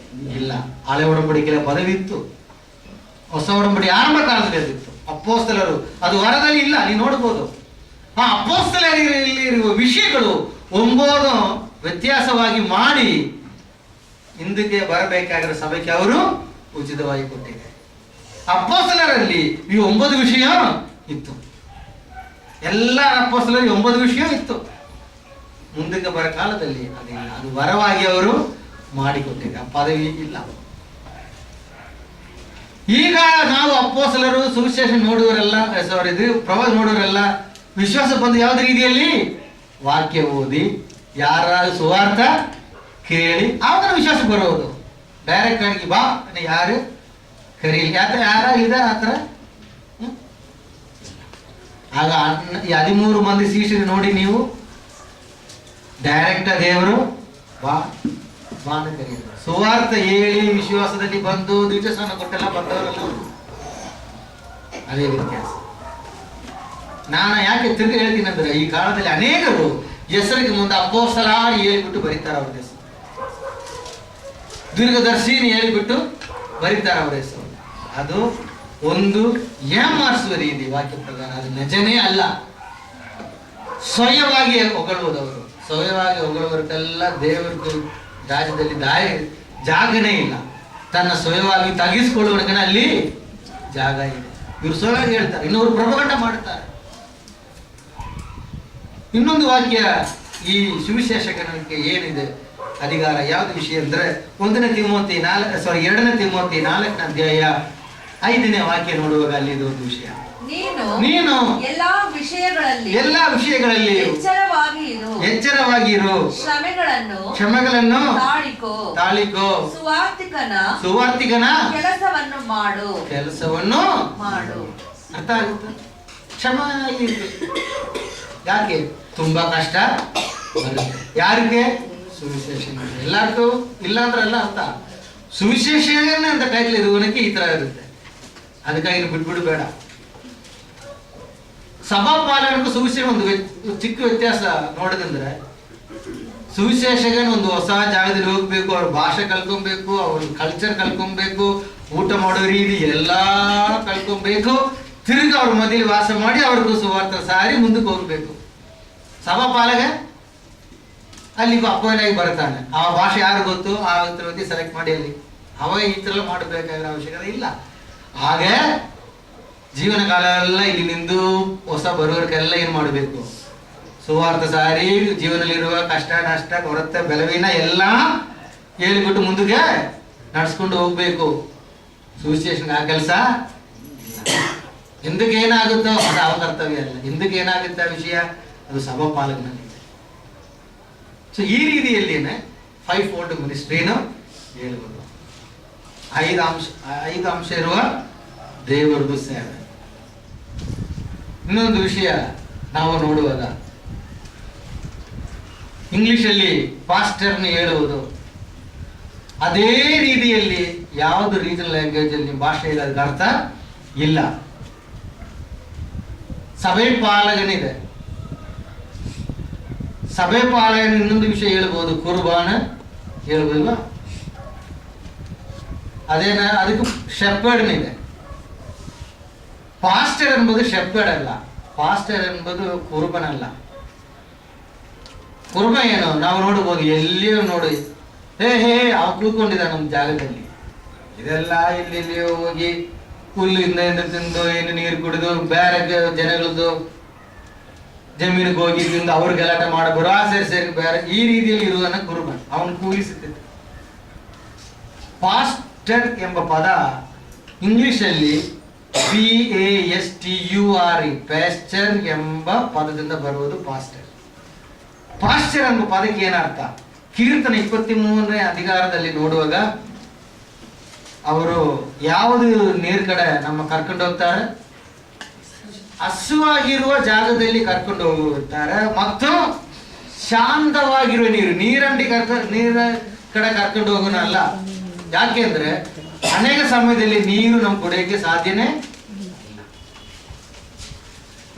ಇಲ್ಲ. ಹಳೆ ಒಡಂಬಡಿಕೆಯ ಪದವಿ ಇತ್ತು, ಹೊಸ ಒಡಂಬಡಿಕೆ ಆರಂಭ ಕಾಲದಲ್ಲಿ ಇತ್ತು. ಅಪೊಸ್ತಲರು, ಅದು ವರದಲ್ಲಿ ಇಲ್ಲ, ನೀವು ನೋಡ್ಬೋದು. ಆ ಅಪೊಸ್ತಲರಲ್ಲಿ ಇರುವ ವಿಷಯಗಳು 9 ವ್ಯತ್ಯಾಸವಾಗಿ ಮಾಡಿ ಹಿಂದಕ್ಕೆ ಬರಬೇಕಾಗಿರೋ ಸಭೆಗೆ ಅವರು ಉಚಿತವಾಗಿ ಕೊಟ್ಟಿದ್ದಾರೆ. ಅಪೊಸ್ತಲರಲ್ಲಿ ಈ 9 ವಿಷಯ ಇತ್ತು. ಎಲ್ಲ ಅಪೊಸ್ತಲರಲ್ಲಿ 9 ವಿಷಯ ಇತ್ತು. ಮುಂದಕ್ಕೆ ಬರೋ ಕಾಲದಲ್ಲಿ ಅದಿಲ್ಲ, ಅದು ವರವಾಗಿ ಅವರು ಮಾಡಿಕೊಟ್ಟಿದ್ದಾರೆ. ಆ ಪದವಿ ಇಲ್ಲ. ಈಗ ನಾವು ಅಪೊಸ್ತಲರು, ಸುವಿಶೇಷ ನೋಡುವರೆಲ್ಲ, ಪ್ರವಾಸ ನೋಡುವರೆಲ್ಲ ವಿಶ್ವಾಸ ಬಂದು ಯಾವ್ದು ರೀತಿಯಲ್ಲಿ? ವಾಕ್ಯ ಓದಿ, ಯಾರ ಸುವಾರ್ಥ ಕೇಳಿ ಆವಾಗ ವಿಶ್ವಾಸ ಬರೋದು. ಡೈರೆಕ್ಟ್ ಆಗಿ ಬಾ ಯಾರು ಕರೀಲಿ, ಯಾರ ಇದಾರ ಆತರ. ಆಗ 13 ಮಂದಿ ಶಿಷ್ಯರು ನೋಡಿ, ನೀವು ಡೈರೆಕ್ಟ್ ದೇವರು ಬಾ ಬಾನ ಕರೀಲಿ. ಸುವಾರ್ಥ ಹೇಳಿ ವಿಶ್ವಾಸದಲ್ಲಿ ಬಂದು ದ್ವಿತೀಯಸ್ಥಾನ ಕೊಟ್ಟೆಲ್ಲ ಬಂದವರಲ್ಲ. ಅದೇ ವ್ಯತ್ಯಾಸ. ನಾನು ಯಾಕೆ ತಿರುಗಿ ಹೇಳ್ತೀನಿ ಅಂದ್ರೆ, ಈ ಕಾಲದಲ್ಲಿ ಅನೇಕರು ಹೆಸರಿಗೆ ಮುಂದೆ ಅಪೊಸ್ತಲ ಹೇಳಿಬಿಟ್ಟು ಬರೀತಾರೆ ಅವ್ರ ಹೆಸರು, ದೀರ್ಘದರ್ಶಿನಿ ಹೇಳಿಬಿಟ್ಟು ಬರೀತಾರೆ ಅವ್ರ ಹೆಸರು. ಅದು ಒಂದು ಏಮಾರಿಸುವ ರೀತಿ ವಾಕ್ಯ ಪ್ರಕಾರ. ಅದು ನಿಜನೇ ಅಲ್ಲ. ಸ್ವಯವಾಗಿ ಹೊಗಳುವುದು ಅವರು. ಸ್ವಯವಾಗಿ ಹೊಗಳುವವರಿಗೆಲ್ಲ ದೇವರ ರಾಜ್ಯದಲ್ಲಿ ಜಾಗನೇ ಇಲ್ಲ. ತನ್ನ ಸ್ವಯವಾಗಿ ತಗ್ಗಿಸಿಕೊಳ್ಳುವವನಿಗೆ ಅಲ್ಲಿ ಜಾಗ ಇದೆ. ಇವರು ಸ್ವಯವಾಗಿ ಹೇಳ್ತಾರೆ, ಇನ್ನೊಬ್ರು ಪ್ರಭಾಕಂಡ ಮಾಡ್ತಾರೆ. ಇನ್ನೊಂದು ವಾಕ್ಯ ಈ ಸುವಿಶೇಷಕನಿಗೆ ಏನಿದೆ ಅಧಿಕಾರ, ಯಾವ್ದು ವಿಷಯ ಅಂದ್ರೆ 2ನೇ ತಿಮೋಥಿ 4ನೇ ಅಧ್ಯಾಯ 5ನೇ ವಾಕ್ಯ ನೋಡುವಾಗ ಅಲ್ಲಿ ಇದು ಒಂದು ವಿಷಯ. ನೀನು ಎಲ್ಲಾ ವಿಷಯಗಳಲ್ಲಿ ಎಚ್ಚರವಾಗಿ ಇರು, ಶ್ರಮೆಗಳನ್ನು ತಾಳಿಕೋ, ಸುವಾರ್ತಿಕನ ಕೆಲಸವನ್ನು ಮಾಡು. ಅರ್ಥ ಆಗುತ್ತೆ? ಶ್ರಮ ಯಾಕೆ? ತುಂಬಾ ಕಷ್ಟ ಬರುತ್ತೆ. ಯಾರಿಗೆ? ಸುವಿಶೇಷ. ಎಲ್ಲರಿಗೂ ಇಲ್ಲ ಅಂದ್ರೆ ಅಲ್ಲ ಅರ್ಥ. ಸುವಿಶೇಷನೇ ಅಂತ ಟೈಟ್ಲ್ ಇರುವನಕ್ಕೆ ಈ ತರ ಇರುತ್ತೆ. ಅದಕ್ಕಾಗಿ ಬಿಟ್ಬಿಡು ಬೇಡ. ಸಭಾ ಪಾಲಕರಿಗೂ ಸುವಿಶೇಷ ಒಂದು ಚಿಕ್ಕ ವ್ಯತ್ಯಾಸ ನೋಡೋದಂದ್ರೆ, ಸುವಿಶೇಷಗನ ಒಂದು ಹೊಸ ಜಾಗದಲ್ಲಿ ಹೋಗ್ಬೇಕು, ಅವ್ರ ಭಾಷೆ ಕಲ್ಕೊಬೇಕು, ಅವ್ರ ಕಲ್ಚರ್ ಕಲ್ಕೊಬೇಕು, ಊಟ ಮಾಡೋ ರೀತಿ ಎಲ್ಲಾ ಕಲ್ಕೊಬೇಕು, ತಿರುಗಿ ಅವ್ರ ಮಧ್ಯೆ ವಾಸ ಮಾಡಿ ಅವ್ರಿಗೂ ಸುವಾರ್ಥ ಸಾರಿ ಮುಂದಕ್ಕೆ ಹೋಗ್ಬೇಕು. ಸಭಾ ಪಾಲಕ ಅಲ್ಲಿ ಅಪಾಯಿಂಟ್ ಆಗಿ ಬರ್ತಾನೆ. ಆ ಭಾಷೆ ಯಾರು ಗೊತ್ತು ಆ ವ್ಯಕ್ತಿ ಸೆಲೆಕ್ಟ್ ಮಾಡಿ ಅಲ್ಲಿ ಅವಾಗ ಈ ತರ ಮಾಡಬೇಕಾಗಿರೋ ಅವಶ್ಯಕತೆ ಇಲ್ಲ. ಹಾಗೆ ಜೀವನ ಕಾಲ ಎಲ್ಲ ಇಲ್ಲಿ ನಿಂದು ಹೊಸ ಬರುವವರಿಗೆಲ್ಲ ಏನ್ ಮಾಡಬೇಕು? ಸುವಾರ್ಥ ಸಾರಿ ಜೀವನದಲ್ಲಿರುವ ಕಷ್ಟ ನಷ್ಟ ಕೊರತೆ ಬೆಲವಿನ ಎಲ್ಲ ಹೇಳಿಬಿಟ್ಟು ಮುಂದಕ್ಕೆ ನಡ್ಸ್ಕೊಂಡು ಹೋಗ್ಬೇಕು. ಸುವಿಶೇಷನ್ ಆ ಕೆಲಸ ಹಿಂದಕ್ಕೆ ಏನಾಗುತ್ತೋ ಅದು ಅವ ಕರ್ತವ್ಯ ಅಲ್ಲ. ಹಿಂದಕ್ಕೆ ಏನಾಗುತ್ತೆ ಆ ವಿಷಯ, ಅದು ಸಭಾ ಪಾಲಕನಲ್ಲಿ. ಸೊ ಈ ರೀತಿಯಲ್ಲಿನೇ 5-fold ಮಿನಿಸ್ಟ್ರಿನ ಹೇಳ್ಬೋದು. 5 ಅಂಶ ಇರುವ ದೇವರದು ಸೇವೆ. ಇನ್ನೊಂದು ವಿಷಯ ನಾವು ನೋಡುವಾಗ, ಇಂಗ್ಲಿಷಲ್ಲಿ ಪಾಸ್ಟರ್ನ ಹೇಳುವುದು ಅದೇ ರೀತಿಯಲ್ಲಿ ಯಾವುದು ರೀಜನಲ್ ಲ್ಯಾಂಗ್ವೇಜ್ ಅಲ್ಲಿ ಭಾಷೆಯಲ್ಲಿ ಅದಕ್ಕೆ ಅರ್ಥ ಇಲ್ಲ. ಸಭೆ ಪಾಲಕನಿದೆ. ಸಭೆ ಪಾಲಕನ ಇನ್ನೊಂದು ವಿಷಯ ಹೇಳ್ಬೋದು, ಕುರ್ಬಾನ ಹೇಳ್ಬೋದಲ್ವಾ? ಅದಕ್ಕೆ ಶೆಪರ್ಡ್ ಇದೆ. ಪಾಸ್ಟರ್ ಎಂಬುದು ಶೆಪರ್ಡ್ ಅಲ್ಲ, ಪಾಸ್ಟರ್ ಎಂಬುದು ಕುರುಬನಲ್ಲ. ಕುರುಬ ಏನು ನಾವು ನೋಡಬಹುದು, ಎಲ್ಲಿಯೂ ನೋಡಿ ಹೇ ಅವ್ ಕೂತ್ಕೊಂಡಿದ್ದ ನಮ್ಮ ಜಾಗದಲ್ಲಿ. ಇದೆಲ್ಲ ಇಲ್ಲಿ ಹೋಗಿ ಹುಲ್ಲು ಹಿಂದೆ ತಿಂದು ಏನು ನೀರು ಕುಡಿದು ಬೇರೆ ಜನಗಳದ್ದು ಜಮೀನಿಗೆ ಹೋಗಿ ತಿಂದು ಅವ್ರ ಗಲಾಟೆ ಮಾಡಬಾರು ಸೇರಿ ಬೇರೆ ಈ ರೀತಿಯಲ್ಲಿ ಇರುವನ ಕುರುಬ, ಅವನು ಕೂಲಿಸುತ್ತಿದ್ದ. ಪಾಸ್ಟರ್ ಎಂಬ ಪದ ಇಂಗ್ಲಿಷಲ್ಲಿ PASTURE ಪ್ಯಾಸ್ಚರ್ ಎಂಬ ಪದದಿಂದ ಬರುವುದು ಪಾಸ್ಟರ್. ಪಾಸ್ಚರ್ ಎಂಬ ಪದಕ್ಕೆ ಏನರ್ಥ? ಕೀರ್ತನೆ 23ನೇ ಅಧಿಕಾರದಲ್ಲಿ ನೋಡುವಾಗ ಅವರು ಯಾವುದು ನೀರ್ ಕಡೆ ನಮ್ಮ ಕರ್ಕೊಂಡು ಹೋಗ್ತಾರೆ? ಹಸುವಾಗಿರುವ ಜಾಗದಲ್ಲಿ ಕರ್ಕೊಂಡು ಹೋಗುತ್ತಾರೆ ಮತ್ತು ಶಾಂತವಾಗಿರುವ ನೀರಂಡಿ ನೀರ ಕಡೆ ಕರ್ಕೊಂಡು ಹೋಗೋನಲ್ಲ. ಯಾಕೆಂದ್ರೆ ಅನೇಕ ಸಮಯದಲ್ಲಿ ನೀರು ನಮ್ಮ ಕುಡಿಯೋಕೆ ಸಾಧ್ಯನೇ ಇಲ್ಲ.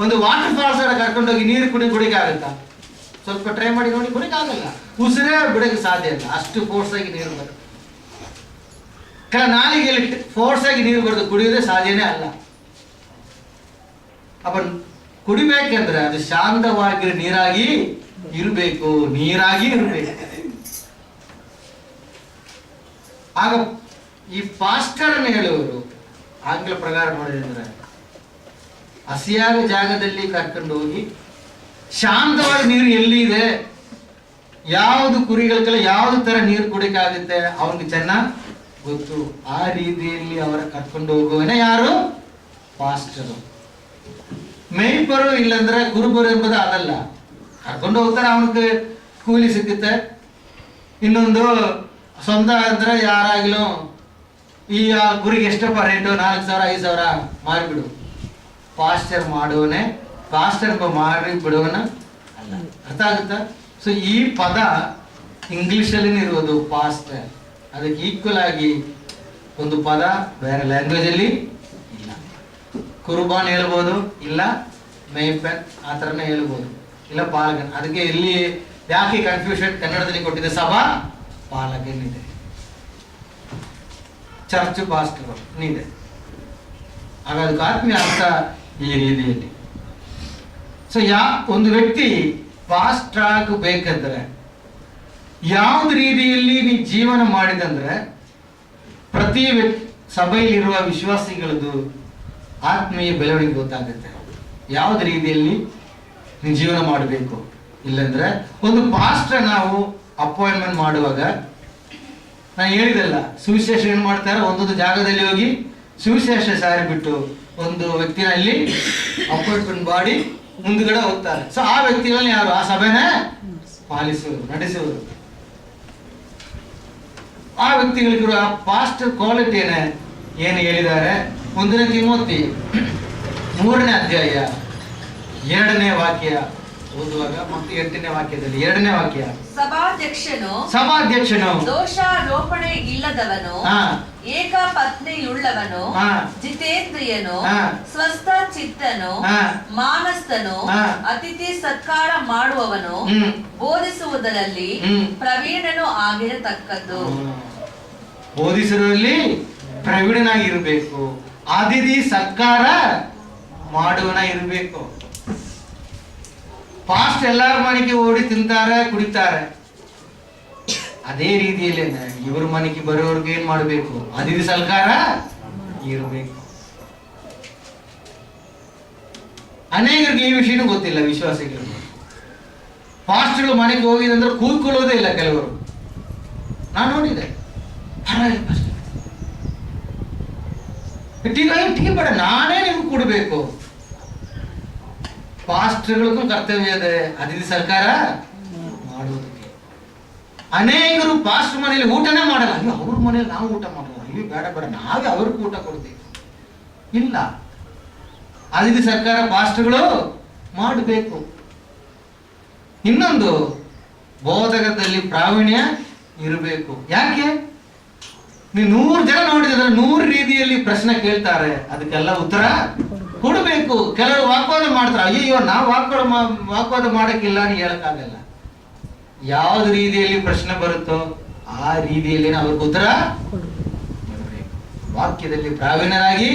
ಒಂದು ವಾಟರ್ ಫಾಲ್ಸ್ ಕಡೆ ಕರ್ಕೊಂಡೋಗಿ ನೀರು ಕುಡಿಯಕ್ಕೆ ಆಗುತ್ತಾ? ಸ್ವಲ್ಪ ಟ್ರೈ ಮಾಡಿ ನೋಡಿ, ಕುಡಿಯಕ್ಕೆ ಆಗಲ್ಲ. ಉಸಿರೇ ಬಿಡಕ್ಕೆ ಸಾಧ್ಯ ಇಲ್ಲ, ಅಷ್ಟು ಫೋರ್ಸ್ ಆಗಿ ನೀರು ಬರುತ್ತೆ. ಕೆಲ ನಾಲಿಗೆಯಲ್ಲಿ ಫೋರ್ಸ್ ಆಗಿ ನೀರು ಬರೋದು ಕುಡಿಯೋದೇ ಸಾಧ್ಯನೇ ಅಲ್ಲ. ಅಪ್ಪ ಕುಡಿಬೇಕಂದ್ರೆ ಅದು ಶಾಂತವಾಗಿರೋ ನೀರಾಗಿ ಇರಬೇಕು, ನೀರಾಗಿ ಇರಬೇಕು. ಆಗ ಈ ಪಾಸ್ಟರ್ ಅನ್ನು ಹೇಳುವರು ಆಂಗ್ಲ ಪ್ರಕಾರ ನೋಡಿದ್ರೆ ಹಸಿಯಾದ ಜಾಗದಲ್ಲಿ ಕರ್ಕೊಂಡು ಹೋಗಿ ಶಾಂತವಾಗಿ ನೀರು ಎಲ್ಲಿ ಇದೆ, ಯಾವುದು ಕುರಿಗಳಿಗೆಲ್ಲ ಯಾವ್ದು ತರ ನೀರು ಕುಡಿಕಾಗುತ್ತೆ ಅವನಿಗೆ ಚೆನ್ನಾಗಿ ಗೊತ್ತು. ಆ ರೀತಿಯಲ್ಲಿ ಅವರ ಕರ್ಕೊಂಡು ಹೋಗುವನೇ ಯಾರು? ಪಾಸ್ಟರು. ಮೇಯ್ಪರು ಇಲ್ಲಂದ್ರೆ ಗುರುಬರು ಎಂಬುದು ಅದಲ್ಲ. ಕರ್ಕೊಂಡು ಹೋಗ್ತಾರೆ, ಅವನಿಗೆ ಕೂಲಿ ಸಿಗುತ್ತೆ. ಇನ್ನೊಂದು ಸ್ವಂತ ಅಂದ್ರೆ ಯಾರಾಗ್ಲೂ ಈ ಗುರಿಗೆ ಎಷ್ಟಪ್ಪ ರೇಟು, 4,000 5,000 ಮಾರಿಬಿಡು. ಪಾಸ್ಟರ್ ಮಾಡುವನೇ, ಪಾಸ್ಟರ್ ಮಾಡಿ ಬಿಡುವನ ಅಲ್ಲ. ಅರ್ಥ ಆಗುತ್ತಾ? ಸೊ ಈ ಪದ ಇಂಗ್ಲಿಷಲ್ಲಿ ಇರುವುದು ಪಾಸ್ಟರ್. ಅದಕ್ಕೆ ಈಕ್ವಲ್ ಆಗಿ ಒಂದು ಪದ ಬೇರೆ ಲ್ಯಾಂಗ್ವೇಜ್ ಅಲ್ಲಿ ಇಲ್ಲ. ಕುರುಬಾನ್ ಹೇಳ್ಬೋದು, ಇಲ್ಲ ಮೇಯ್ಪನ್ ಆ ಥರನೇ ಹೇಳ್ಬೋದು, ಇಲ್ಲ ಪಾಲಕನ್. ಅದಕ್ಕೆ ಇಲ್ಲಿ ಯಾಕೆ ಕನ್ಫ್ಯೂಷನ್ ಕನ್ನಡದಲ್ಲಿ ಕೊಟ್ಟಿದೆ? ಸಭಾ ಪಾಲಕನ್ ಇದೆ, ಚರ್ಚ್ ಪಾಸ್ಟರ್ ಇದೆ. ಹಾಗಾದ್ರೆ ಆತ್ಮೀಯ ಅರ್ಥ ಈ ರೀತಿಯಲ್ಲಿ. ಸೊ ಒಂದು ವ್ಯಕ್ತಿ ಪಾಸ್ಟರ್ ಆಗಬೇಕಂದ್ರೆ ಯಾವ್ದು ರೀತಿಯಲ್ಲಿ ನೀ ಜೀವನ ಮಾಡಿದಂದ್ರೆ ಪ್ರತಿ ಸಭೆಯಲ್ಲಿರುವ ವಿಶ್ವಾಸಿಗಳದ್ದು ಆತ್ಮೀಯ ಬೆಳವಣಿಗೆ ಗೊತ್ತಾಗುತ್ತೆ. ಯಾವ್ದು ರೀತಿಯಲ್ಲಿ ನೀವು ಜೀವನ ಮಾಡಬೇಕು. ಇಲ್ಲಂದ್ರೆ ಒಂದು ಪಾಸ್ಟರ್ ನಾವು ಅಪಾಯಿಂಟ್ಮೆಂಟ್ ಮಾಡುವಾಗ ನಾನು ಹೇಳಿದಲ್ಲ, ಸುವಿಶೇಷ ಏನ್ ಮಾಡ್ತಾರೆ, ಒಂದೊಂದು ಜಾಗದಲ್ಲಿ ಹೋಗಿ ಸುವಿಶೇಷ ಸಾರಿ ಬಿಟ್ಟು ಒಂದು ವ್ಯಕ್ತಿನಲ್ಲಿ ಅಪಾಯಿಂಟ್ಮೆಂಟ್ ಮಾಡಿ ಮುಂದುಗಡೆ ಹೋಗ್ತಾರೆ. ಸೊ ಆ ವ್ಯಕ್ತಿಗಳಲ್ಲಿ ಯಾರು? ಆ ಸಭೆನೇ ಪಾಲಿಸುವರು, ನಡೆಸುವರು. ಆ ವ್ಯಕ್ತಿಗಳಿಗಿರುವ ಪಾಸ್ಟರ್ ಕ್ವಾಲಿಟಿ ಏನು ಹೇಳಿದ್ದಾರೆ? 1 ತಿಮೋಥಿ 3ನೇ ಅಧ್ಯಾಯ 2ನೇ ವಾಕ್ಯ ಓದುವಾಗ ಮತ್ತು 8ನೇ ವಾಕ್ಯದಲ್ಲಿ 2ನೇ ವಾಕ್ಯ, ಸಭಾಧ್ಯಕ್ಷನು ದೋಷಾರೋಪಣೆ ಇಲ್ಲದವನು, ಏಕ ಪತ್ನಿಯುಳ್ಳವನು, ಜಿತೇಂದ್ರಿಯನು, ಸ್ವಸ್ಥ ಚಿತ್ತನು, ಮಾನಸ್ಥನು, ಅತಿಥಿ ಸತ್ಕಾರ ಮಾಡುವವನು, ಬೋಧಿಸುವುದರಲ್ಲಿ ಪ್ರವೀಣನು ಆಗಿರತಕ್ಕದ್ದು. ಬೋಧಿಸುವುದರಲ್ಲಿ ಪ್ರವೀಣನಾಗಿರಬೇಕು, ಅತಿಥಿ ಸತ್ಕಾರ ಮಾಡುವನ ಇರಬೇಕು. ಪಾಸ್ಟ್ ಎಲ್ಲಾರ ಮನೆಗೆ ಓಡಿ ತಿಂತಾರೆ, ಕುಡಿತಾರೆ. ಅದೇ ರೀತಿಯಲ್ಲಿ ಇವ್ರ ಮನೆಗೆ ಬರೋರ್ಗೆ ಏನ್ ಮಾಡಬೇಕು? ಅತಿಥಿ ಸತ್ಕಾರ ಇರಬೇಕು. ಅನೇಕರಿಗೆ ಈ ವಿಷಯನೂ ಗೊತ್ತಿಲ್ಲ. ವಿಶ್ವಾಸಿಗಳು ಪಾಸ್ಟ್ಗಳು ಮನೆಗೆ ಹೋಗಿದಂದ್ರೆ ಕೂತ್ಕೊಳ್ಳೋದೇ ಇಲ್ಲ ಕೆಲವರು. ನಾನು ನೋಡಿದೆ, ಟೀ ಬೇಡ, ನಾನೇ ನಿಮ್ಗೆ ಕೊಡಬೇಕು. ಪಾಸ್ಟ್ಗಳಿಗೂ ಕರ್ತವ್ಯ ಇದೆ ಅತಿಥಿ ಸತ್ಕಾರ ಮಾಡುವುದಕ್ಕೆ. ಅನೇಕರು ಪಾಸ್ಟ್ ಮನೆಯಲ್ಲಿ ಊಟನೇ ಮಾಡಲ್ಲ. ಅಯ್ಯೋ ಅವ್ರ ಮನೇಲಿ ನಾವು ಊಟ ಮಾಡಲ್ಲ, ಅಯ್ಯೋ ಬೇಡ ಬೇಡ ನಾವೇ ಅವ್ರಿಗೆ ಊಟ ಕೊಡ್ತೀವಿ. ಇಲ್ಲ, ಅತಿಥಿ ಸತ್ಕಾರ ಪಾಸ್ಟ್ಗಳು ಮಾಡಬೇಕು. ಇನ್ನೊಂದು, ಬೋಧಕದಲ್ಲಿ ಪ್ರಾವೀಣ್ಯ ಇರಬೇಕು. ಯಾಕೆ? ನೀವು 100 ಜನ ನೋಡಿದ್ರೆ 100 ರೀತಿಯಲ್ಲಿ ಪ್ರಶ್ನೆ ಕೇಳ್ತಾರೆ, ಅದಕ್ಕೆಲ್ಲ ಉತ್ತರ ಕೊಡಬೇಕು. ಕೆಲವರು ವಾಗ್ವಾದ ಮಾಡ್ತಾರೆ, ಅಯ್ಯೋ ನಾವು ವಾಗ್ವಾದ ಮಾಡಕ್ಕಿಲ್ಲ ಅಂತ ಹೇಳಕ್ಕಾಗಲ್ಲ. ಯಾವ್ದು ರೀತಿಯಲ್ಲಿ ಪ್ರಶ್ನೆ ಬರುತ್ತೋ ಆ ರೀತಿಯಲ್ಲಿ ಅವ್ರಿಗೆ ಉತ್ತರ ಕೊಡಬೇಕು. ವಾಕ್ಯದಲ್ಲಿ ಪ್ರಾವೀಣ್ಯರಾಗಿ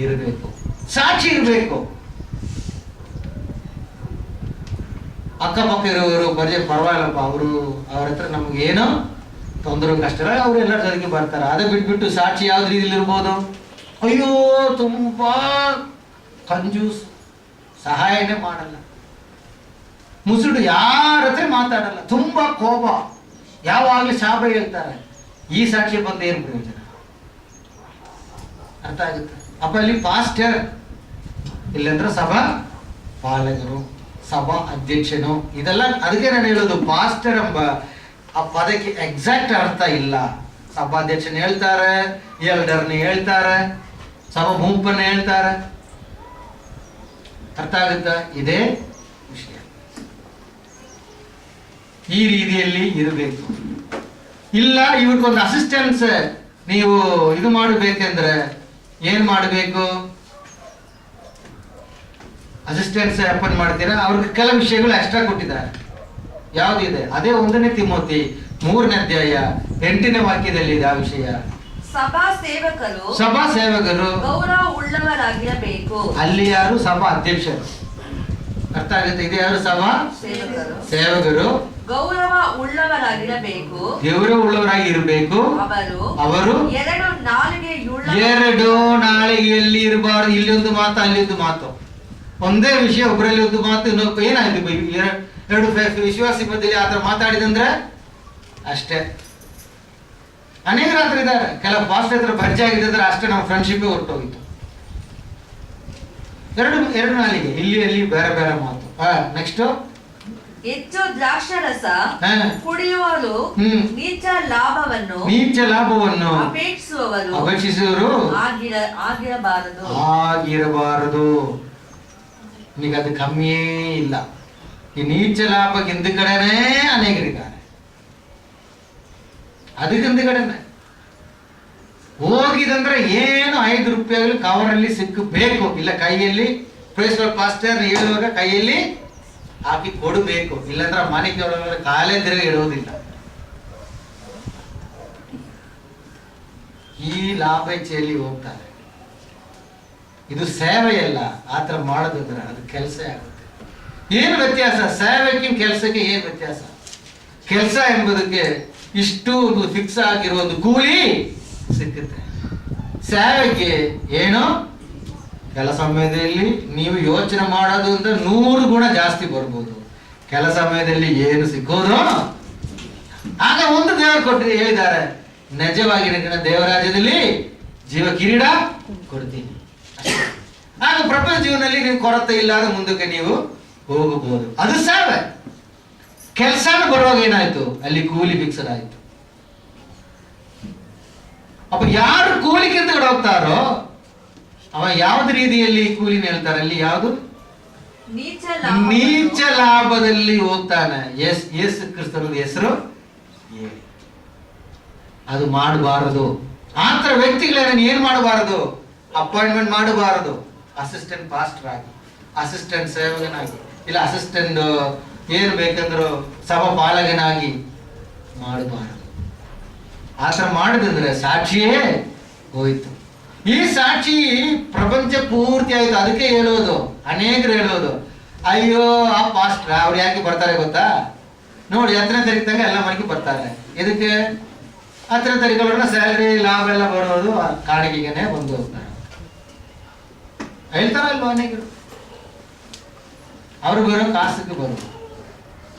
ಇರಬೇಕು, ಸಾಕ್ಷಿ ಇರಬೇಕು. ಅಕ್ಕಪಕ್ಕ ಇರೋರು ಪರವಾಗಿಲ್ಲಪ್ಪ, ಅವ್ರ ಹತ್ರ ನಮ್ಗೆ ಏನೋ ತೊಂದರೆ ಕಷ್ಟ ಇಲ್ಲ, ಅವ್ರು ಎಲ್ಲರ ಜೊತೆಗೆ ಬರ್ತಾರೆ. ಅದೇ ಬಿಟ್ಬಿಟ್ಟು ಸಾಕ್ಷಿ ಯಾವ್ದು ರೀತಿಲಿ ಇರ್ಬೋದು? ಅಯ್ಯೋ ತುಂಬಾ ಕಂಜೂಸ್, ಸಹಾಯನೇ ಮಾಡಲ್ಲ, ಮುಸುಡು, ಯಾರ ಹತ್ರ ಮಾತಾಡಲ್ಲ, ತುಂಬಾ ಕೋಪ, ಯಾವಾಗಲೂ ಶಾಪ ಹೇಳ್ತಾರೆ. ಈ ಸಾಕ್ಷಿ ಬಂದು ಏನು ಪ್ರಯೋಜನ? ಅರ್ಥ ಆಗುತ್ತೆ? ಅಪ್ಪ ಅಲ್ಲಿ ಪಾಸ್ಟರ್, ಇಲ್ಲಂದ್ರೆ ಸಭಾ ಪಾಲಕರು, ಸಭಾ ಅಧ್ಯಕ್ಷನು, ಇದೆಲ್ಲ ಅದಕ್ಕೆ ನಾನು ಹೇಳೋದು ಪಾಸ್ಟರ್ ಎಂಬ ಆ ಪದಕ್ಕೆ ಎಕ್ಸಾಕ್ಟ್ ಅರ್ಥ ಇಲ್ಲ. ಸಭಾಧ್ಯಕ್ಷನ ಹೇಳ್ತಾರೆ, ಎಲ್ಡರ್ನ ಹೇಳ್ತಾರೆ, ಸಭಾ ಗುಂಪನ್ನ ಹೇಳ್ತಾರೆ. ಅರ್ಥ ಆಗುತ್ತಾ? ಇದೇ ವಿಷಯ. ಈ ರೀತಿಯಲ್ಲಿ ಇರಬೇಕು. ಇಲ್ಲ ಇವ್ರಿಗೊಂದು ಅಸಿಸ್ಟೆನ್ಸ್ ನೀವು ಇದು ಮಾಡಬೇಕೆಂದ್ರೆ ಏನ್ ಮಾಡಬೇಕು? ಅಸಿಸ್ಟೆನ್ಸ್ ಅಪಾಯಿಂಟ್ ಮಾಡ್ತೀರಾ, ಅವ್ರಿಗೆ ಕೆಲವು ವಿಷಯಗಳು ಎಕ್ಸ್ಟ್ರಾ ಕೊಟ್ಟಿದ್ದಾರೆ. ಯಾವುದಿದೆ? ಅದೇ 1ನೇ ತಿಮೋತಿ 3ನೇ ಅಧ್ಯಾಯ 8ನೇ ವಾಕ್ಯದಲ್ಲಿ ಇದೆ ಆ ವಿಷಯ. ಸಭಾ ಸೇವಕರು ಗೌರವ ಉಳ್ಳವರಾಗಿರಬೇಕು. ಅಲ್ಲಿ ಯಾರು? ಸಭಾ ಅಧ್ಯಕ್ಷರು. ಅರ್ಥ ಆಗುತ್ತೆ? ಇದು ಯಾರು? ಸಭಾ ಸೇವಕರು ಗೌರವ ಉಳ್ಳವರಾಗಿರಬೇಕು, ಗೌರವ ಉಳ್ಳವರಾಗಿ ಇರಬೇಕು. ಅವರು ಎರಡು ನಾಳಿಗೆಯಲ್ಲಿ ಇರಬಾರ್ದು. ಇಲ್ಲೊಂದು ಮಾತು, ಅಲ್ಲೊಂದು ಮಾತು, ಒಂದೇ ವಿಷಯ, ಒಬ್ಬರಲ್ಲಿ ಒಂದು ಮಾತು, ಇನ್ನೊಬ್ಬ ಏನಾಯ್ತು? ಎರಡು ವಿಶ್ವಾಸಿ ಮಧ್ಯದಲ್ಲಿ ಆತರ ಮಾತಾಡಿದಂದ್ರೆ ಅಷ್ಟೇ. ಅನೇಕ ರಾತ್ರಿ ಇದ್ದಾರೆ, ಕೆಲವು ಪಾಸ್ಟ್ ಹತ್ರ ಪರಿಚಯ ಆಗಿದ್ರೆ ಅಷ್ಟೇ ನಮ್ಮ ಫ್ರೆಂಡ್ಶಿಪ್ ಹೊರಟೋಗಿತ್ತು. ಎರಡು ನಾಲಿಗೆ, ಇಲ್ಲಿ ಬೇರೆ ಬೇರೆ ಮಾತು. ನೆಕ್ಸ್ಟ್, ಹೆಚ್ಚು ದ್ರಾಕ್ಷರಸ ಕುಡಿಯುವವರು ನೀಚ ಲಾಭವನ್ನು ಅಪೇಕ್ಷಿಸುವವರು ಆಗಿರಬಾರದು. ನಿಮಗೆ ಅದು ಕಮ್ಮಿಯೇ ಇಲ್ಲ. ಈ ನೀಚ ಲಾಭಕ್ಕೆ ಹಿಂದ ಕಡೆನೇ ಅನೇಕರಿದ್ದಾರೆ. ಅದಕ್ಕೆ ಹಿಂದ ಕಡೆನೆ ಹೋಗಿದಂದ್ರೆ ಏನು 5 ರೂಪಾಯಿಗಳು ಕವರಲ್ಲಿ ಸಿಕ್ಕಬೇಕು, ಇಲ್ಲ ಕೈಯಲ್ಲಿ ಪ್ರಿನ್ಸಿಪಲ್ ಪಾಸ್ಟರ್ ಹೇಳುವಾಗ ಕೈಯಲ್ಲಿ ಹಾಕಿ ಕೊಡಬೇಕು. ಇಲ್ಲಾಂದ್ರೆ ಮನೆಗೆ ಒಳಗಡೆ ಕಾಲೇ ತಿರುಗಿ ಇಡುವುದಿಲ್ಲ. ಈ ಲಾಭ ಇಚ್ಛೆಯಲ್ಲಿ ಹೋಗ್ತಾರೆ. ಇದು ಸೇವೆಯಲ್ಲ. ಆತರ ಮಾಡೋದಂದ್ರೆ ಅದು ಕೆಲಸ ಆಗುತ್ತೆ. ಏನು ವ್ಯತ್ಯಾಸ? ಸೇವೆಕ್ಕಿಂತ ಕೆಲಸಕ್ಕೆ ಏನು ವ್ಯತ್ಯಾಸ? ಕೆಲಸ ಎಂಬುದಕ್ಕೆ ಇಷ್ಟು ಒಂದು ಫಿಕ್ಸ್ ಆಗಿರುವ ಒಂದು ಕೂಲಿ ಸಿಕ್ಕುತ್ತೆ. ಸೇವೆಗೆ ಏನು? ಕೆಲ ಸಮಯದಲ್ಲಿ ನೀವು ಯೋಚನೆ ಮಾಡೋದು ಅಂದ್ರೆ 100 ಗುಣ ಜಾಸ್ತಿ ಬರ್ಬೋದು. ಕೆಲ ಸಮಯದಲ್ಲಿ ಏನು ಸಿಕ್ಕೋದು ಆಗ ಒಂದು ದೇವರು ಕೊಟ್ಟು ಹೇಳಿದ್ದಾರೆ, ನಿಜವಾಗಿ ದೇವರಾಜ್ಯದಲ್ಲಿ ಜೀವ ಕಿರೀಟ ಕೊಡ್ತೀನಿ. ಆಗ ಪ್ರಪಂಚ ಜೀವನದಲ್ಲಿ ನೀವು ಕೊರತೆ ಇಲ್ಲದ ಮುಂದಕ್ಕೆ ನೀವು ಹೋಗಬಹುದು. ಅದು ಸೇವೆ. ಕೆಲಸನ ಬರುವಾಗ ಏನಾಯ್ತು? ಅಲ್ಲಿ ಕೂಲಿ ಫಿಕ್ಸಡ್ ಆಯ್ತು. ಅಪ್ಪ ಯಾರು ಕೂಲಿಗಿಂತ ಹೋಗ್ತಾರೋ ಅವ ಯಾವ್ದು ರೀತಿಯಲ್ಲಿ ಕೂಲಿನ ಹೇಳ್ತಾರೆ? ಅಲ್ಲಿ ಯಾವುದು? ನೀಚ ಲಾಭದಲ್ಲಿ ಹೋಗ್ತಾನೆ. ಯೇಸು ಕ್ರಿಸ್ತನ ಹೆಸರು ಹೇಳಿ. ಅದು ಮಾಡಬಾರದು. ಆತರ ವ್ಯಕ್ತಿಗಳನ್ನ ಏನ್ ಮಾಡಬಾರದು? ಅಪಾಯಿಂಟ್ಮೆಂಟ್ ಮಾಡಬಾರದು. ಅಸಿಸ್ಟೆಂಟ್ ಪಾಸ್ಟರ್ ಆಗಿ, ಅಸಿಸ್ಟೆಂಟ್ ಸೇವಕನಾಗಿ, ಇಲ್ಲ ಅಸಿಸ್ಟೆಂಟ್ ಏನು ಬೇಕಂದ್ರು ಸಭಾ ಪಾಲಕನಾಗಿ ಮಾಡಬಾರದು. ಆತರ ಮಾಡಿದ್ರೆ ಸಾಕ್ಷಿಯೇ ಹೋಯ್ತು. ಈ ಸಾಕ್ಷಿ ಪ್ರಪಂಚ ಪೂರ್ತಿ ಆಯ್ತು. ಅದಕ್ಕೆ ಹೇಳೋದು, ಅನೇಕರು ಹೇಳೋದು, ಅಯ್ಯೋ ಆ ಪಾಸ್ಟರ್ ಅವ್ರು ಯಾಕೆ ಬರ್ತಾರೆ ಗೊತ್ತಾ? ನೋಡಿ 10ನೇ ತಾರೀಕು ತನಕ ಎಲ್ಲ ಮನೆಗೆ ಬರ್ತಾರೆ. ಇದಕ್ಕೆ 10ನೇ ತಾರೀಕು ಸ್ಯಾಲ್ರಿ ಲಾಭ ಎಲ್ಲ ಬರೋದು ಕಾಣಿಕೆಗೆ ಬಂದು ಹೋಗ್ತಾರೆ. ಹೇಳ್ತಾರಲ್ವ ಅನೇಕರು. ಅವ್ರು ಬರೋ ಕಾಸಿಗೆ ಬರೋದು,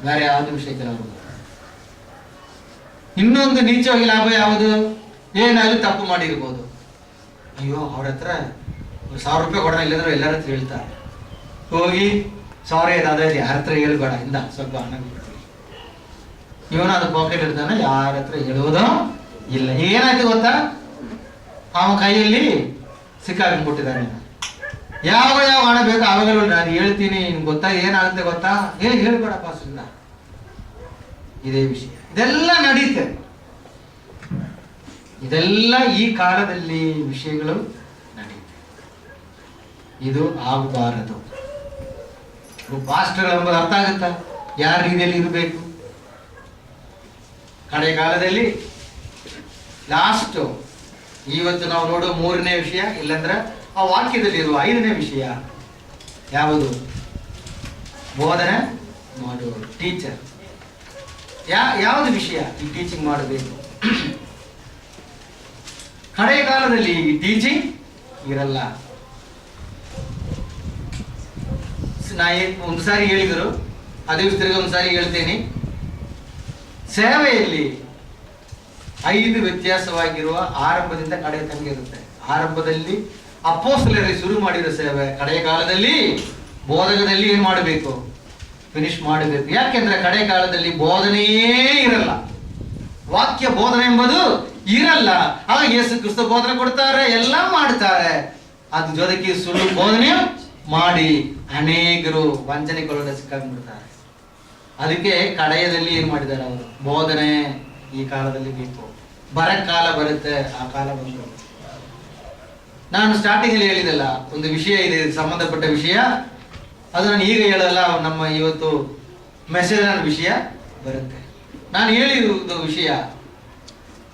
ಬೇರೆ ಯಾವ್ದು ವಿಷಯಕ್ಕೆ ಅವರು. ಇನ್ನೊಂದು ನೀಚವಾಗಿ ಲಾಭ ಯಾವುದು? ಏನಾದ್ರು ತಪ್ಪು ಮಾಡಿರ್ಬೋದು. ಅಯ್ಯೋ ಅವ್ರ ಹತ್ರ 1000 ರೂಪಾಯಿ ಕೊಡೋಣ, ಇಲ್ಲಂದ್ರೆ ಎಲ್ಲರ ಹತ್ರ ಹೇಳ್ತಾರೆ. ಹೋಗಿ ಸಾರಿ ಅದಾದ್ರೆ ಯಾರ ಹತ್ರ ಹೇಳ್ಬೇಡ, ಇಂದ ಸ್ವಲ್ಪ ಹಣ ಕೊಡ್ತೀವಿ. ಇವನು ಅದು ಪಾಕೆಟ್ ಇರ್ತಾನೆ, ಯಾರ ಹತ್ರ ಹೇಳುವುದೋ ಇಲ್ಲ. ಏನಾಯ್ತು ಗೊತ್ತಾ? ಅವನ ಕೈಯಲ್ಲಿ ಸಿಕ್ಕಾಕೊಂಡ್ಬಿಟ್ಟಿದ್ದಾನೆ. ಯಾವ ಹಣ ಬೇಕು ಅವಾಗ ನಾನು ಹೇಳ್ತೀನಿ, ಗೊತ್ತಾ ಏನಾಗುತ್ತೆ ಗೊತ್ತಾ? ಹೇಳ್ಬೇಡಪ್ಪ ಸುಮ್ಮನೆ. ಇದೇ ವಿಷಯ. ಇದೆಲ್ಲ ನಡೀತೆ. ಇದೆಲ್ಲ ಈ ಕಾಲದಲ್ಲಿ ವಿಷಯಗಳು ನಡೀತೆ. ಇದು ಆಗಬಾರದು. ಪಾಸ್ಟರ್ ಎಂಬುದು ಅರ್ಥ ಆಗುತ್ತಾ? ಯಾರ ರೀತಿಯಲ್ಲಿ ಇರಬೇಕು? ಕಡೆ ಕಾಲದಲ್ಲಿ ಲಾಸ್ಟ್ ಇವತ್ತು ನಾವು ನೋಡೋ 3ನೇ ವಿಷಯ, ಇಲ್ಲಂದ್ರೆ ಆ ವಾಕ್ಯದಲ್ಲಿರುವ 5ನೇ ವಿಷಯ ಯಾವುದು? ಬೋಧನೆ ಮಾಡುವವರು, ಟೀಚರ್. ಯಾವುದು ವಿಷಯ ಈ ಟೀಚಿಂಗ್ ಮಾಡಬೇಕು? ಹಳೆಯ ಕಾಲದಲ್ಲಿ ಈ ಟೀಚಿಂಗ್ ಇರಲ್ಲ. ನಾ ಒಂದು ಸಾರಿ ಹೇಳಿದರು, ಅದೇ ತಿರುಗಿ ಒಂದು ಸಾರಿ ಹೇಳ್ತೇನೆ. ಸೇವೆಯಲ್ಲಿ 5 ವ್ಯತ್ಯಾಸವಾಗಿರುವ ಆರಂಭದಿಂದ ಕಡೆ ತನಕ ಇರುತ್ತೆ. ಆರಂಭದಲ್ಲಿ ಅಪೊಸ್ತಲರಲ್ಲಿ ಶುರು ಮಾಡಿರೋ ಸೇವೆ, ಕಡೆಯ ಕಾಲದಲ್ಲಿ ಬೋಧಕದಲ್ಲಿ ಏನ್ ಮಾಡಬೇಕು? ಫಿನಿಶ್ ಮಾಡಬೇಕು. ಯಾಕೆಂದ್ರೆ ಕಡೆ ಕಾಲದಲ್ಲಿ ಬೋಧನೆಯೇ ಇರಲ್ಲ, ವಾಕ್ಯ ಬೋಧನೆ ಎಂಬುದು ಇರಲ್ಲ. ಆಗ ಯೇಸು ಕ್ರಿಸ್ತ ಬೋಧನೆ ಕೊಡ್ತಾರೆ, ಎಲ್ಲ ಮಾಡ್ತಾರೆ. ಅದ್ರ ಜೊತೆಗೆ ಸುಳ್ಳು ಬೋಧನೆ ಮಾಡಿ ಅನೇಕರು ವಂಚನೆಗೊಳಗೆ ಸಿಕ್ಕಾಗ್ಬಿಡ್ತಾರೆ. ಅದಕ್ಕೆ ಕಡೆಯದಲ್ಲಿ ಏನ್ ಮಾಡಿದ್ದಾರೆ ಅವರು? ಬೋಧನೆ ಈ ಕಾಲದಲ್ಲಿ ಬೇಕು. ಕಾಲ ಬರುತ್ತೆ, ಆ ಕಾಲ ಬಂತು. ನಾನು ಸ್ಟಾರ್ಟಿಂಗ್ ಅಲ್ಲಿ ಹೇಳಿದಲ್ಲ, ಒಂದು ವಿಷಯ ಇದೆ ಸಂಬಂಧಪಟ್ಟ ವಿಷಯ, ಅದು ನಾನು ಈಗ ಹೇಳಲ್ಲ. ನಮ್ಮ ಇವತ್ತು ಮೆಸೇಜ್ ವಿಷಯ ಬರುತ್ತೆ. ನಾನು ಹೇಳಿರುವುದು ವಿಷಯ,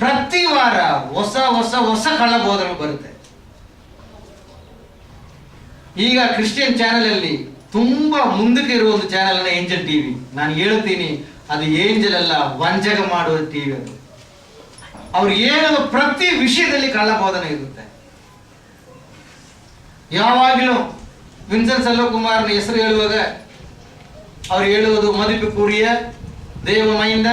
ಪ್ರತಿ ವಾರ ಹೊಸ ಹೊಸ ಹೊಸ ಕಳ್ಳ ಬೋಧನೆ ಬರುತ್ತೆ. ಈಗ ಕ್ರಿಶ್ಚಿಯನ್ ಚಾನೆಲ್ ಅಲ್ಲಿ ತುಂಬಾ ಮುಂದಕ್ಕೆ ಇರುವ ಒಂದು ಚಾನೆಲ್ ಏಂಜಲ್ ಟಿವಿ. ನಾನು ಹೇಳ್ತೀನಿ, ಅದು ಏಂಜಲ್ ಅಲ್ಲ, ವಂಚಕ ಮಾಡುವ ಟಿವಿ ಅದು. ಅವ್ರು ಹೇಳುವ ಪ್ರತಿ ವಿಷಯದಲ್ಲಿ ಕಳ್ಳ ಬೋಧನೆ ಇರುತ್ತೆ. ಯಾವಾಗಲೂ ವಿನ್ಸೆಂಟ್ ಸೆಲ್ವಕುಮಾರ್ನ ಹೆಸರು ಹೇಳುವಾಗ ಅವ್ರು ಹೇಳುವುದು ಮದಿಪು ಕೂರಿಯ ದೇವಮೈಂದ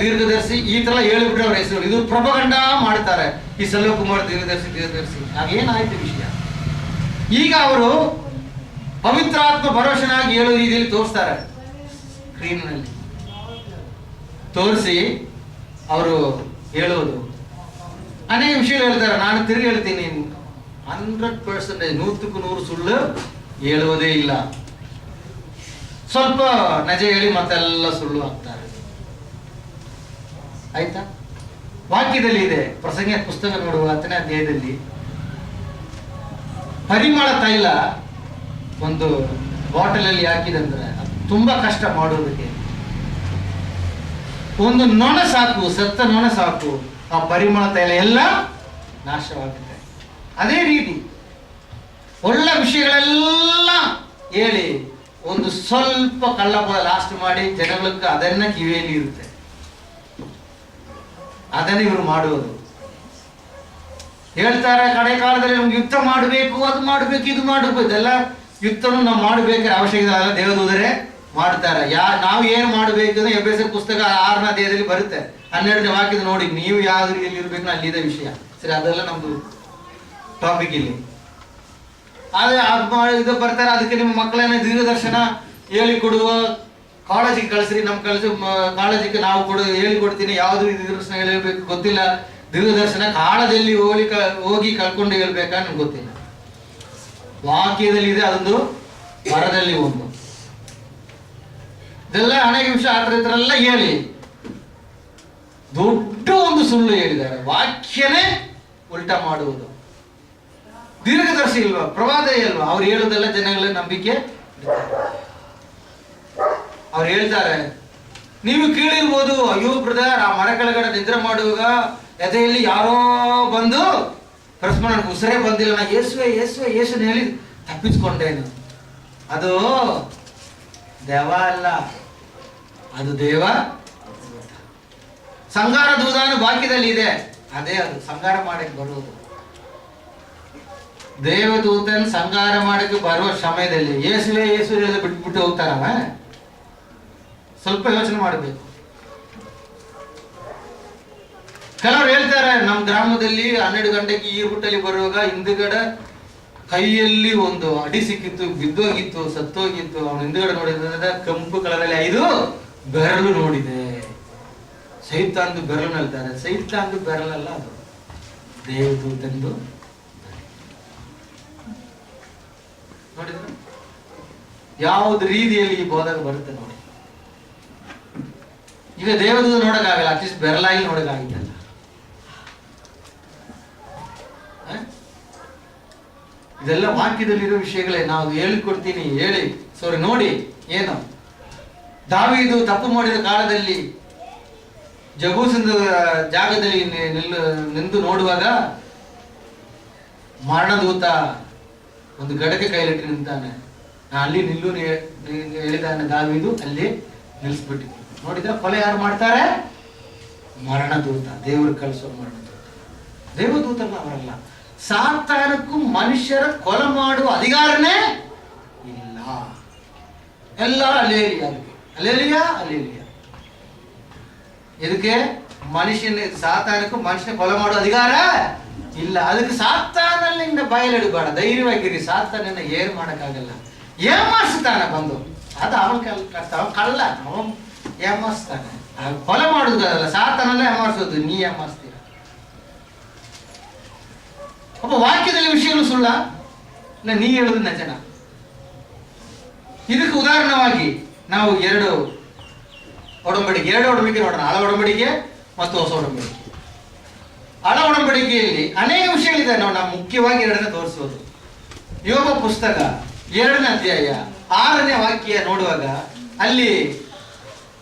ದೀರ್ಘದರ್ಶಿ, ಈ ತರ ಹೇಳಿಬಿಟ್ರೆ ಅವ್ರ ಹೆಸರು. ಇದು ಪ್ರೊಪಗಂಡ ಮಾಡ್ತಾರೆ, ಈ ಸೆಲ್ವಕುಮಾರ್ ದೀರ್ಘದರ್ಶಿ. ಆಗೇನಾಯ್ತು ವಿಷಯ? ಈಗ ಅವರು ಪವಿತ್ರಾತ್ಮ ಭರೋಸನಾಗಿ ಹೇಳುವ ರೀತಿಯಲ್ಲಿ ತೋರಿಸ್ತಾರೆ, ಸ್ಕ್ರೀನ್ನಲ್ಲಿ ತೋರಿಸಿ ಅವರು ಹೇಳುವುದು ಅನೇಕ ವಿಷಯ ಹೇಳ್ತಾರೆ. ನಾನು ತಿರುಗಿ ಹೇಳ್ತೀನಿ, 100% 100% ಸುಳ್ಳು ಹೇಳುವುದೇ ಇಲ್ಲ. ಸ್ವಲ್ಪ ನಜ ಹೇಳಿ ಮತ್ತೆಲ್ಲ ಸುಳ್ಳು ಆಗ್ತಾರೆ. ಆಯ್ತಾ? ವಾಕ್ಯದಲ್ಲಿ ಇದೆ, ಪ್ರಸಂಗ ಪುಸ್ತಕ ನೋಡುವ 10ನೇ ಅಧ್ಯಾಯದಲ್ಲಿ, ಪರಿಮಳ ತೈಲ ಒಂದು ಬಾಟಲಲ್ಲಿ ಹಾಕಿದಂದ್ರೆ ತುಂಬಾ ಕಷ್ಟ ಮಾಡೋದಕ್ಕೆ. ಒಂದು ನೊಣ ಸಾಕು, ಸತ್ತ ನೊಣ ಸಾಕು, ಆ ಪರಿಮಳ ತೈಲ ಎಲ್ಲ ನಾಶವಾಗುತ್ತೆ. ಅದೇ ರೀತಿ ಒಳ್ಳೆ ವಿಷಯಗಳೆಲ್ಲ ಹೇಳಿ ಒಂದು ಸ್ವಲ್ಪ ಕಳ್ಳಬೋದ ಲಾಸ್ಟ್ ಮಾಡಿ ಜನಗಳಿಗೆ ಅದನ್ನ ಕಿವಿಯಲ್ಲಿ ಇರುತ್ತೆ, ಅದನ್ನ ಇವರು ಮಾಡುವುದು. ಹೇಳ್ತಾರೆ ಕಡೆ ಕಾಲದಲ್ಲಿ ನಮ್ಗೆ ಯುದ್ಧ ಮಾಡಬೇಕು, ಅದು ಮಾಡಬೇಕು, ಇದು ಮಾಡಬೇಕು, ಇದೆಲ್ಲ ಯುದ್ಧನೂ ನಾವು ಮಾಡಬೇಕಾದ್ರೆ ಅವಶ್ಯಕತೆ ಅಲ್ಲ, ದೇವದೂತರೇ ಮಾಡ್ತಾರೆ. ನಾವು ಏನು ಮಾಡಬೇಕು ಅಂದ್ರೆ ಎಫೆಸ ಪುಸ್ತಕ 6ನೇ ಅಧ್ಯಾಯದಲ್ಲಿ ಬರುತ್ತೆ, 12ನೇ ವಾಕ್ಯದ ನೋಡಿ, ನೀವು ಯಾವ ರೀತಿಯಲ್ಲಿ ಇರ್ಬೇಕು ಅಲ್ಲಿದೆ ವಿಷಯ. ಸರಿ, ಅದೆಲ್ಲ ನಮ್ದು ಟಾಪಿಕ್ ಇಲ್ಲಿ. ಆದ್ರೆ ಇದು ಬರ್ತಾರೆ, ಅದಕ್ಕೆ ನಿಮ್ಮ ಮಕ್ಕಳನ್ನ ದೀರ್ಘದರ್ಶನ ಹೇಳಿಕೊಡುವ ಕಾಲೇಜಿಗೆ ಕಳಿಸ್ರಿ, ನಮ್ಮ ಕಾಲೇಜಿಗೆ ನಾವು ಹೇಳಿಕೊಡ್ತೀನಿ. ಯಾವ್ದು ದೀರ್ಘದರ್ಶನ ಹೇಳಬೇಕು ಗೊತ್ತಿಲ್ಲ, ದೀರ್ಘದರ್ಶನ ಕಾಳದಲ್ಲಿ ಹೋಗಿ ಕಲ್ಕೊಂಡು ಹೇಳ್ಬೇಕಾ ನಮ್ಗೆ ಗೊತ್ತಿಲ್ಲ. ವಾಕ್ಯದಲ್ಲಿ ಇದೆ, ಅದೊಂದು ವರದಲ್ಲಿ ಒಂದು. ಇದೆಲ್ಲ ಅನೇಕ ವಿಷಯ ಆತರೆಲ್ಲ ಹೇಳಿ ದೊಡ್ಡ ಒಂದು ಸುಳ್ಳು ಹೇಳಿದ್ದಾರೆ. ವಾಕ್ಯನೇ ಉಲ್ಟಾ ಮಾಡುವುದು. ದೀರ್ಘದರ್ಶಿ ಇಲ್ವಾ, ಪ್ರವಾದ ಇಲ್ವಾ? ಅವ್ರು ಹೇಳೋದೆಲ್ಲ ಜನಗಳ ನಂಬಿಕೆ. ಅವ್ರು ಹೇಳ್ತಾರೆ, ನೀವು ಕೇಳಿರ್ಬೋದು, ಅಯ್ಯೋ ಬ್ರದರ್, ಆ ಮರ ಕೆಳಗಡೆ ನಿದ್ರೆ ಮಾಡುವಾಗ ಎದೆಯಲ್ಲಿ ಯಾರೋ ಬಂದು ಪ್ರಶ್ನೆ, ನನಗೆ ಉಸಿರೇ ಬಂದಿಲ್ಲ, ನಾ ಯೇಸುವೆ ಹೇಳಿ ತಪ್ಪಿಸ್ಕೊಂಡೇನು. ಅದು ದೇವ ಅಲ್ಲ, ಅದು ದೇವ. ಸಂಗಾರ ದೂತಾನು ವಾಕ್ಯದಲ್ಲಿ ಇದೆ, ಅದೇ ಅದು ಸಂಗಾರ ಮಾಡಕ್ಕೆ ಬರುವುದು. ದೇವದೂತನ್ ಸಂಗಾರ ಮಾಡಕ್ಕೆ ಬರುವ ಸಮಯದಲ್ಲಿ ಯೇಸುವೆ ಬಿಟ್ಬಿಟ್ಟು ಹೋಗ್ತಾರವ? ಸ್ವಲ್ಪ ಯೋಚನೆ ಮಾಡಬೇಕು. ಕೆಲವರು ಹೇಳ್ತಾರೆ, ನಮ್ಮ ಗ್ರಾಮದಲ್ಲಿ 12 ಗಂಟೆಗೆ ಈರ್ಬಿಟ್ಟಲ್ಲಿ ಬರುವಾಗ ಹಿಂದುಗಡೆ ಕೈಯಲ್ಲಿ ಒಂದು ಅಡಿ ಸಿಕ್ಕಿತ್ತು, ಬಿದ್ದೋಗಿತ್ತು, ಸತ್ತೋಗಿತ್ತು. ಅವನು ಹಿಂದುಗಡೆ ನೋಡಿದ ಕೆಂಪು ಕಲರಲ್ಲಿ 5 ಬೆರಳು ನೋಡಿದೆ. ಸೈತಾಂದು ಬೆರಳು ಹೇಳ್ತಾರೆ. ಸೈತಾಂದು ಬೆರಳಲ್ಲ, ಅದು ದೇವದೂತಂದು. ನೋಡಿದ್ರ ಯಾವ್ದು ರೀತಿಯಲ್ಲಿ ಈ ಬೋಧಕ ಬರುತ್ತೆ ನೋಡಿ. ಈಗ ದೇವದೂತ ನೋಡಕ್ಕಾಗಲ್ಲ, ಅಟ್ಲೀಸ್ಟ್ ಬೆರಳಾಗಿ ನೋಡಕ್ಕಾಗಿದ್ದಲ್ಲ. ಇದೆಲ್ಲ ವಾಕ್ಯದಲ್ಲಿರೋ ವಿಷಯಗಳೇ. ನಾವು ಹೇಳಿಕೊಡ್ತೀನಿ, ಹೇಳಿ ನೋಡಿ. ಏನು ದಾವೀದು ತಪ್ಪು ಮಾಡಿದ ಕಾಲದಲ್ಲಿ ಜಬೂಸನ ಜಾಗದಲ್ಲಿ ನಿಂತು ನೋಡುವಾಗ ಮರಣದೂತ ಒಂದು ಗಡಕೆ ಕೈಲಿಟ್ಟು ನಿಂತಾನೆ. ನಾ ಅಲ್ಲಿ ನಿಲ್ಲು ಹೇಳಿದಾನೆ ದಾವೀದು, ಅಲ್ಲಿ ನಿಲ್ಲಿಸ್ಬಿಟ್ಟಿದ್ದೆ. ನೋಡಿದ್ರೆ ಕೊಲೆ ಯಾರು ಮಾಡ್ತಾರೆ? ಮರಣದೂತ, ದೇವರು ಕಳಿಸೋ ಮರಣದೂತ. ದೇವದೂತರಲ್ಲ ಅವರಲ್ಲ. ಸಾತಾನಕ್ಕೂ ಮನುಷ್ಯರ ಕೊಲೆ ಮಾಡುವ ಅಧಿಕಾರನೇ ಇಲ್ಲ. ಎಲ್ಲ ಅಲ್ಲೇಲಿಯಾ, ಅಲ್ಲೇಲಿಯಾ, ಅಲ್ಲೇಲಿಯಾ. ಇದಕ್ಕೆ ಸಾತಾನಕ್ಕೂ ಮನುಷ್ಯನ ಕೊಲೆ ಮಾಡುವ ಅಧಿಕಾರ ಇಲ್ಲ. ಅದಕ್ಕೆ ಸಾತಾನಲ್ಲಿಂದ ಬಯಲಿಡಬೇಡ, ಧೈರ್ಯವಾಗಿರಿ. ಸಾತಾನನ್ನ ಏನು ಮಾಡಕ್ಕಾಗಲ್ಲ. ಏಮಾರಿಸ್ತಾನೆ ಬಂದು, ಅದು ಅವನ ಕಳ್ಳ, ಅವನ್ ಏಮಾರಿಸ್ತಾನೆ. ಕೊಲೆ ಮಾಡುವುದಲ್ಲ, ಸಾತಾನಲ್ಲ ಏಮಾರಿಸೋದು. ನೀ ಏಮಾರಿಸ್ತೀರ. ಒಬ್ಬ ವಾಕ್ಯದಲ್ಲಿ ವಿಷಯಗಳು ಸುಳ್ಳ, ಇಲ್ಲ ನೀ ಹೇಳುದು ನಿಜನ. ಇದಕ್ಕೆ ಉದಾಹರಣವಾಗಿ ನಾವು ಎರಡು ಒಡಂಬಡಿಕೆ ನೋಡೋಣ. ಹಳ ಒಡಂಬಡಿಕೆ ಮತ್ತು ಹೊಸ ಒಡಂಬಡಿಕೆ. ಹಳ ಒಡಂಬಡಿಕೆಯಲ್ಲಿ ಅನೇಕ ವಿಷಯಗಳಿದೆ. ನಾವು ಮುಖ್ಯವಾಗಿ ಎರಡನೇ ತೋರಿಸೋದು. ಯೋಬ ಪುಸ್ತಕ 2ನೇ ಅಧ್ಯಾಯ 6ನೇ ವಾಕ್ಯ ನೋಡುವಾಗ ಅಲ್ಲಿ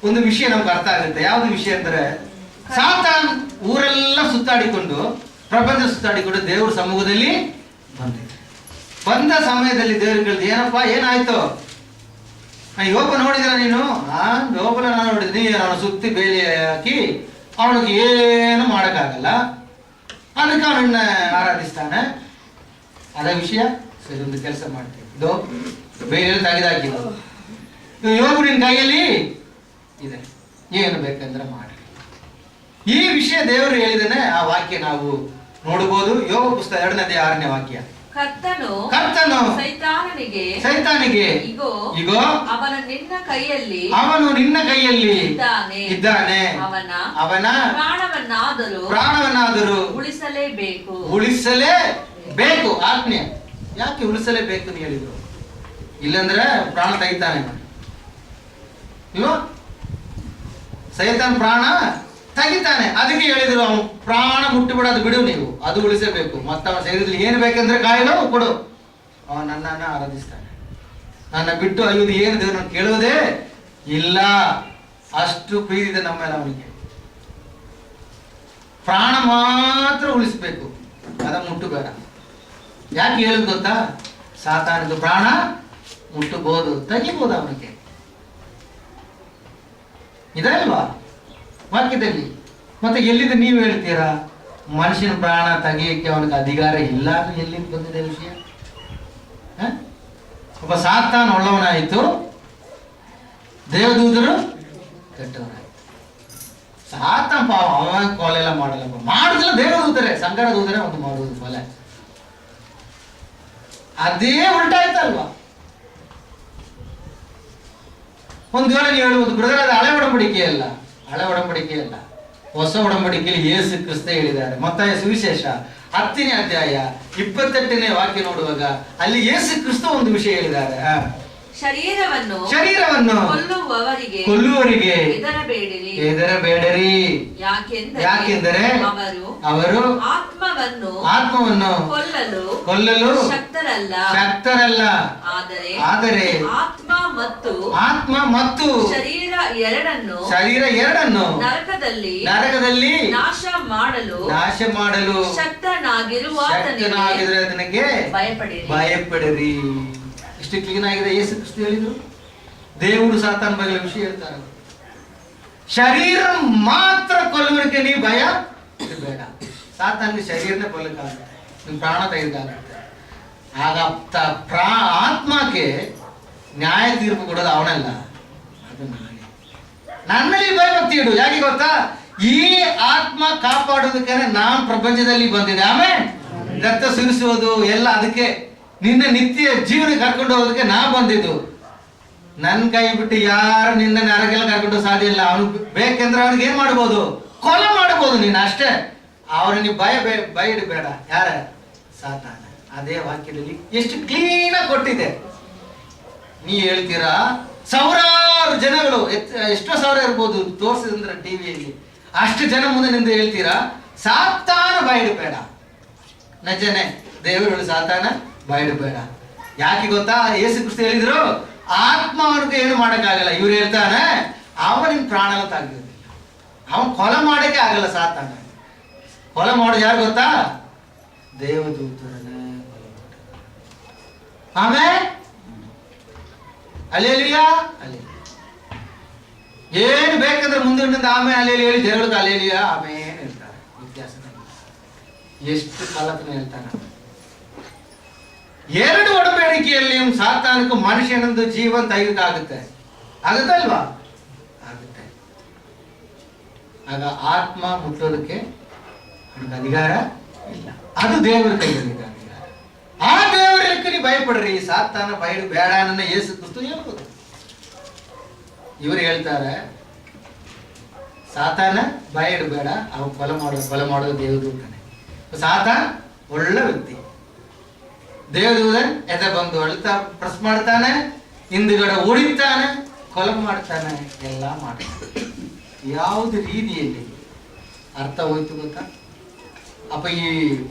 ಒಂದು ವಿಷಯ ನಮ್ಗೆ ಅರ್ಥ ಆಗುತ್ತೆ. ಯಾವ್ದು ವಿಷಯ ಅಂದ್ರೆ, ಸಾತಾನ್ ಊರೆಲ್ಲ ಸುತ್ತಾಡಿಕೊಂಡು, ಪ್ರಪಂಚ ಸುತ್ತಾಡಿಕೊಂಡು ದೇವ್ರ ಸಮ್ಮುಖದಲ್ಲಿ ಬಂದ ಸಮಯದಲ್ಲಿ ದೇವ್ರು ಕೇಳಿದ, ಏನಪ್ಪಾ ಏನಾಯ್ತು? ಯೋಬ ನೋಡಿದ್ರ ನೀನು? ಯೋಬನ ನಾನು ನೋಡಿದ್ದೀನಿ. ಅವನ ಸುತ್ತಿ ಬೇಲಿ ಹಾಕಿ ಅವನಿಗೆ ಏನು ಮಾಡಕ್ಕಾಗಲ್ಲ, ಅದಕ್ಕೆ ಅವನನ್ನ ಆರಾಧಿಸ್ತಾನೆ. ಅದ ವಿಷಯ. ಸರಿ, ಒಂದು ಕೆಲಸ ಮಾಡ್ತೀವಿ, ಇದು ಬೇರೆ ತೆಗೆದಾಕಿದ್ದು ಯೋಬ ನಿನ್ನ ಕೈಯಲ್ಲಿ ಇದೆ, ಏನು ಬೇಕಂದ್ರೆ ಮಾಡಿ. ಈ ವಿಷಯ ದೇವರು ಹೇಳಿದಾನೆ. ಆ ವಾಕ್ಯ ನಾವು ನೋಡಬಹುದು. ಯೋಬ ಪುಸ್ತಕ 2ನೇ ಅಧ್ಯಾಯ 6ನೇ ವಾಕ್ಯ. ಕರ್ತನು ಸೈತಾನಿಗೆ ಇಗೋ ಅವನು ನಿನ್ನ ಕೈಯಲ್ಲಿ ಇದ್ದಾನೆ, ಅವನ ಪ್ರಾಣವನ್ನಾದರೂ ಉಳಿಸಲೇಬೇಕು. ಆಜ್ಞೆ ಯಾಕೆ ಉಳಿಸಲೇಬೇಕು ಅಂತ ಹೇಳಿದ್ರು? ಇಲ್ಲಂದ್ರೆ ಪ್ರಾಣ ತೆಗಿತಾನೆ ಇಲ್ವಾ? ಸೈತಾನ್ ಪ್ರಾಣ ತೆಗಿತಾನೆ. ಅದಕ್ಕೆ ಹೇಳಿದ್ರು, ಅವನು ಪ್ರಾಣ ಮುಟ್ಟಿಬಿಡೋದು ಬಿಡು, ನೀವು ಅದು ಉಳಿಸಬೇಕು. ಮತ್ತೆ ಅವನ ಶರೀರದಲ್ಲಿ ಏನು ಬೇಕಂದ್ರೆ ಕಾಯಿಲೆ ಕೊಡು. ಅವನು ನನ್ನನ್ನ ಆರಾಧಿಸ್ತಾನೆ. ನನ್ನ ಬಿಟ್ಟು ಅಯ್ಯೋದು ಏನು ದೇವ್ರು ನಾನು ಕೇಳೋದೇ ಇಲ್ಲ. ಅಷ್ಟು ಪ್ರೀತಿ ಇದೆ ನಮ್ಮ ಮೇಲೆ ಅವನಿಗೆ. ಪ್ರಾಣ ಮಾತ್ರ ಉಳಿಸ್ಬೇಕು, ಅದ ಮುಟ್ಟಬೇಡ. ಯಾಕೆ ಹೇಳುದು ಗೊತ್ತಾ? ಸಾತಾನದ ಪ್ರಾಣ ಮುಟ್ಟಬಹುದು, ತೆಗಿಬಹುದು ಅವನಿಗೆ. ಇದಲ್ವಾ ವಾಕ್ಯದಲ್ಲಿ? ಮತ್ತೆ ಎಲ್ಲಿಂದ ನೀವು ಹೇಳ್ತೀರಾ ಮನುಷ್ಯನ ಪ್ರಾಣ ತೆಗೆಯಕ್ಕೆ ಅವನಿಗೆ ಅಧಿಕಾರ ಇಲ್ಲ? ಎಲ್ಲಿಂದ ಬಂದಿದೆ ವಿಷಯ? ಒಬ್ಬ ಸಾತಾನ ಒಳ್ಳೆಯವನಾಯಿತು, ದೇವದೂತರು ಕೆಟ್ಟವನಾಯಿತು. ಸಾತಾನ ಅವನ ಕೊಲೆಲ್ಲ ಮಾಡಲ್ಲ, ಮಾಡುದಿಲ್ಲ ದೇವದೂತರೆ, ಸಂಗಡ ದೂತರೆ ಒಂದು ಮಾಡುವುದು ಕೊಲೆ. ಅದೇ ಉಲ್ಟಾಯ್ತಲ್ವಾ? ಒಂದು ವೇಳೆ ನೀವು ಹೇಳ್ಬೋದು, ಬ್ರದರ್ ಅದು ಹಳೆ ಒಡಂಬಡಿಕೆ ಅಲ್ಲ. ಹಳೆ ಒಡಂಬಡಿಕೆ ಅಲ್ಲ, ಹೊಸ ಒಡಂಬಡಿಕೆಯಲ್ಲಿ ಯೇಸು ಕ್ರಿಸ್ತ ಹೇಳಿದ್ದಾರೆ. ಮತ್ತಾಯ ಸುವಿಶೇಷ 10ನೇ ಅಧ್ಯಾಯ 28ನೇ ವಾಕ್ಯ ನೋಡುವಾಗ ಅಲ್ಲಿ ಯೇಸು ಕ್ರಿಸ್ತ ಒಂದು ವಿಷಯ ಹೇಳಿದ್ದಾರೆ. ಶರೀರವನ್ನು ಕೊಲ್ಲುವವರಿಗೆ ಹೆದರಬೇಡಿರಿ, ಯಾಕೆಂದರೆ ಅವರು ಆತ್ಮವನ್ನು ಕೊಲ್ಲಲು ಶಕ್ತರಲ್ಲ, ಆದರೆ ಆತ್ಮ ಮತ್ತು ಶರೀರ ಎರಡನ್ನು ನರಕದಲ್ಲಿ ನಾಶ ಮಾಡಲು ಶಕ್ತನಾಗಿರುವುದಕ್ಕೆ ಭಯಪಡಿರಿ. ಇಷ್ಟು ಕ್ಲೀನ್ ಆಗಿದೆ ಯೇಸು ಕ್ರಿಸ್ತ ಹೇಳಿದ್ರು. ದೇವರು ಸಾತಾನ ಬಗ್ಗೆ ವಿಷಯ ಹೇಳ್ತಾರೆ. ಶರೀರ ಮಾತ್ರ ಕೊಲ್ಲುವರಿಗೆ ನೀವು ಭಯ ಬೇಡ. ಸಾತಾನಿಗೆ ಶರೀರನೇ ಕೊಲ್ಲಕ್ಕಾಗುತ್ತೆ, ನಿಮ್ ಪ್ರಾಣ ತೆಗೆದಾಗುತ್ತೆ. ಆಗ ಆತ್ಮಕ್ಕೆ ನ್ಯಾಯ ತೀರ್ಪು ಕೊಡೋದು ಅವನಲ್ಲ, ಅದು ನಾನೇ. ನನ್ನಲ್ಲಿ ಭಯಭಕ್ತಿ ಇಡು. ಯಾಕೆ ಗೊತ್ತಾ? ಈ ಆತ್ಮ ಕಾಪಾಡೋದಕ್ಕೆ ನಾನು ಪ್ರಪಂಚದಲ್ಲಿ ಬಂದಿದೆ. ಆಮೇಲೆ ರಕ್ತ ಸುರಿಸುವುದು ಎಲ್ಲ ಅದಕ್ಕೆ, ನಿನ್ನ ನಿತ್ಯ ಜೀವನ ಕರ್ಕೊಂಡು ಹೋಗೋದಕ್ಕೆ ನಾ ಬಂದಿದ್ದು. ನನ್ನ ಕೈ ಬಿಟ್ಟು ಯಾರು ನಿನ್ನ ನರಗೆಲ್ಲ ಕರ್ಕೊಂಡು ಸಾಧ್ಯ ಇಲ್ಲ. ಅವನು ಬೇಕೆಂದ್ರೆ ಅವನಿಗೆ ಏನ್ ಮಾಡ್ಬೋದು? ಕೊಲೆ ಮಾಡ್ಬೋದು ನೀನು ಅಷ್ಟೇ. ಅವನಿಗೆ ಭಯ ಇಡಬೇಡ. ಯಾರ? ಸಾತಾನ. ಅದೇ ವಾಕ್ಯದಲ್ಲಿ ಎಷ್ಟು ಕ್ಲೀನಾಗಿ ಕೊಟ್ಟಿದೆ. ನೀ ಹೇಳ್ತೀರಾ ಸಾವಿರಾರು ಜನಗಳು, ಎಷ್ಟೋ ಸಾವಿರ ಇರ್ಬೋದು ತೋರಿಸಿದ್ರೆ ಟಿವಿಯಲ್ಲಿ, ಅಷ್ಟು ಜನ ಮುಂದೆ ನಿಂದು ಹೇಳ್ತೀರಾ ಸಾತಾನ ಭಯ ಇಡಬೇಡ. ನಜನೆ ದೇವರು ಸಾತಾನ ಭಯ ಇಡಬೇಡ. ಯಾಕೆ ಗೊತ್ತಾ? ಯೇಸು ಕ್ರಿಸ್ತ ಹೇಳಿದ್ರು ಆತ್ಮ ಅವನಿಗೆ ಏನು ಮಾಡಕ್ಕಾಗಲ್ಲ. ಇವ್ರು ಹೇಳ್ತಾನೆ ಅವನಿಗೆ ಪ್ರಾಣ ತಾಗಿರೋದಿಲ್ಲ. ಅವನು ಕೊಲೆ ಮಾಡೋಕೆ ಆಗಲ್ಲ ಸಾತಾನ. ಕೊಲೆ ಮಾಡೋದು ಯಾರು ಗೊತ್ತಾ? ದೇವದೂತರನ್ನೇ ಕೊಲೆ ಮಾಡ. ಆಮೇಲೆ ಅಲ್ಲೇಲಿಯಾ ಅಲ್ಲಿ ಏನು ಬೇಕಂದ್ರೆ ಮುಂದಿನಿಂದ ಆಮೇಲೆ ಅಲ್ಲೇಲಿ ಹೇಳಿ ದೇವರಿಗೆ ಅಲ್ಲೇಲಿಯಾ ಆಮೇಲೆ ಹೇಳ್ತಾರೆ. ವ್ಯತ್ಯಾಸ ಎಷ್ಟು ಕಾಲತನ ಹೇಳ್ತಾನೆ. ಎರಡು ಒಡಂಬಡಿಕೆಯಲ್ಲಿ ಸಾತಾನಕ್ಕೂ ಮನುಷ್ಯನಂದು ಜೀವನ ತೆಗೆದಾಗುತ್ತೆ. ಆಗುತ್ತಲ್ವಾ? ಆಗುತ್ತೆ. ಆಗ ಆತ್ಮ ಮುಟ್ಟೋದಕ್ಕೆ ಅಧಿಕಾರ ಇಲ್ಲ. ಅದು ದೇವರ ಕೈಯಲ್ಲಿದೆ ಅಧಿಕಾರ. ಆ ದೇವರ ಲೆಕ್ಕನಿ ಭಯಪಡ್ರಿ. ಸಾತಾನ ಭಯ ಬೇಡ ನನ್ನ ಯೇಸು ಕ್ರಿಸ್ತ ಹೇಳ್ಬೋದು. ಇವರು ಹೇಳ್ತಾರೆ ಸಾತಾನ ಭಯ ಬೇಡ, ಅವ ಕೊಲೆ ಮಾಡೋದು ದೇವದೂತನೇ. ಸಾತ ಒಳ್ಳೆ ವ್ಯಕ್ತಿ. ದೇವದೂತ ಎದೆ ಬಂದು ಅಳ್ತಾ ಪ್ರೆಸ್ ಮಾಡ್ತಾನೆ, ಹಿಂದುಗಡೆ ಹೊಡಿತಾನೆ, ಕೊಲೆ ಮಾಡ್ತಾನೆ, ಎಲ್ಲ ಮಾಡ್ತಾನೆ. ಯಾವುದು ರೀತಿಯಲ್ಲಿ ಅರ್ಥ ಹೋಯ್ತು ಗೊತ್ತಾ? ಅಪ್ಪ ಈ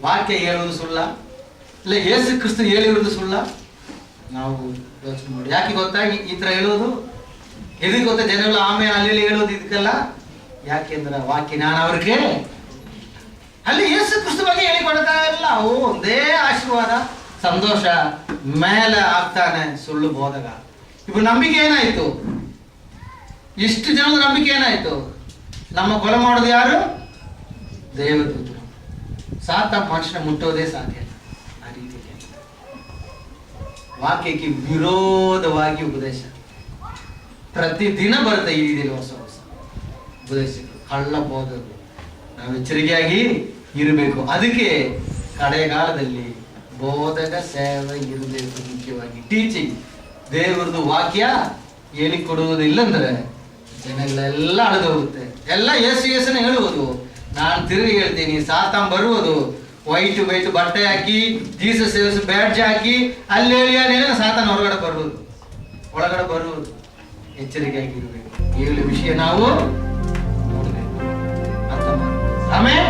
ವಾಕ್ಯ ಹೇಳುವುದು ಸುಳ್ಳ, ಇಲ್ಲ ಯೇಸು ಕ್ರಿಸ್ತ ಹೇಳಿರುವುದು ಸುಳ್ಳ? ನಾವು ಯೋಚನೆ ಮಾಡಿ. ಯಾಕೆ ಗೊತ್ತಾ ಈ ತರ ಹೇಳೋದು? ಇದಕ್ಕೆ ಗೊತ್ತಾ ಜನಗಳು ಆಮೇಲೆ ಅಲ್ಲಿ ಹೇಳೋದು ಇದಕ್ಕೆಲ್ಲ? ಯಾಕೆಂದ್ರೆ ವಾಕ್ಯ ನಾನು ಅವ್ರಿಗೆ ಅಲ್ಲಿ ಯೇಸು ಕ್ರಿಸ್ತ ಬಗ್ಗೆ ಹೇಳಿಕೊಡ್ತಾ ಇಲ್ಲ. ಅವು ಒಂದೇ ಆಶೀರ್ವಾದ, ಸಂತೋಷ, ಮೇಲೆ ಆಗ್ತಾನೆ ಸುಳ್ಳು ಬೋಧಕ. ಇವು ನಂಬಿಕೆ ಏನಾಯ್ತು? ಇಷ್ಟು ಜನದ ನಂಬಿಕೆ ಏನಾಯ್ತು? ನಮ್ಮ ಕೊಲೆ ಮಾಡೋದು ಯಾರು? ದೇವದೂತರು. ಸಾತ ಮನುಷ್ಯನ ಮುಟ್ಟೋದೇ ಸಾಧ್ಯ ಇಲ್ಲ. ಆ ರೀತಿಯಲ್ಲಿ ವಾಕ್ಯಕ್ಕೆ ವಿರೋಧವಾಗಿ ಉಪದೇಶ ಪ್ರತಿದಿನ ಬರುತ್ತೆ. ಈ ರೀತಿಯಲ್ಲಿ ಹೊಸ ಹೊಸ ಉಪದೇಶಗಳು, ಕಳ್ಳ ಬೋಧಗಳು. ನಾವು ಎಚ್ಚರಿಕೆಯಾಗಿ ಇರಬೇಕು. ಅದಕ್ಕೆ ಕಡೆಗಾಲದಲ್ಲಿ ಬೋಧಕ ಸೇವೆ ಇರಬೇಕು. ಮುಖ್ಯವಾಗಿ ಟೀಚಿಂಗ್, ದೇವರದು ವಾಕ್ಯ ಹೇಳಿಕೊಡುವುದಿಲ್ಲಂದ್ರೆ ಜನಗಳೆಲ್ಲ ಅಳೆದು ಹೋಗುತ್ತೆ. ಎಲ್ಲ ಯೇಸುನ ಹೇಳುವುದು. ನಾನು ತಿರುಗಿ ಹೇಳ್ತೀನಿ, ಸಾತಾನ್ ಬರುವುದು ವೈಟ್ ಬಟ್ಟೆ ಹಾಕಿ, ಜೀಸಸ್ ಬ್ಯಾಡ್ಜ್ ಹಾಕಿ ಅಲ್ಲಿ ಹೇಳಿ ಸಾತಾನ್ ಹೊರಗಡೆ ಬರುವುದು, ಒಳಗಡೆ ಬರುವುದು. ಎಚ್ಚರಿಕೆಯಾಗಿ ಇರಬೇಕು. ಈ ವಿಷಯ ನಾವು ನೋಡಬೇಕು, ಅರ್ಥ ಮಾಡಬೇಕು. ಆಮೇಲೆ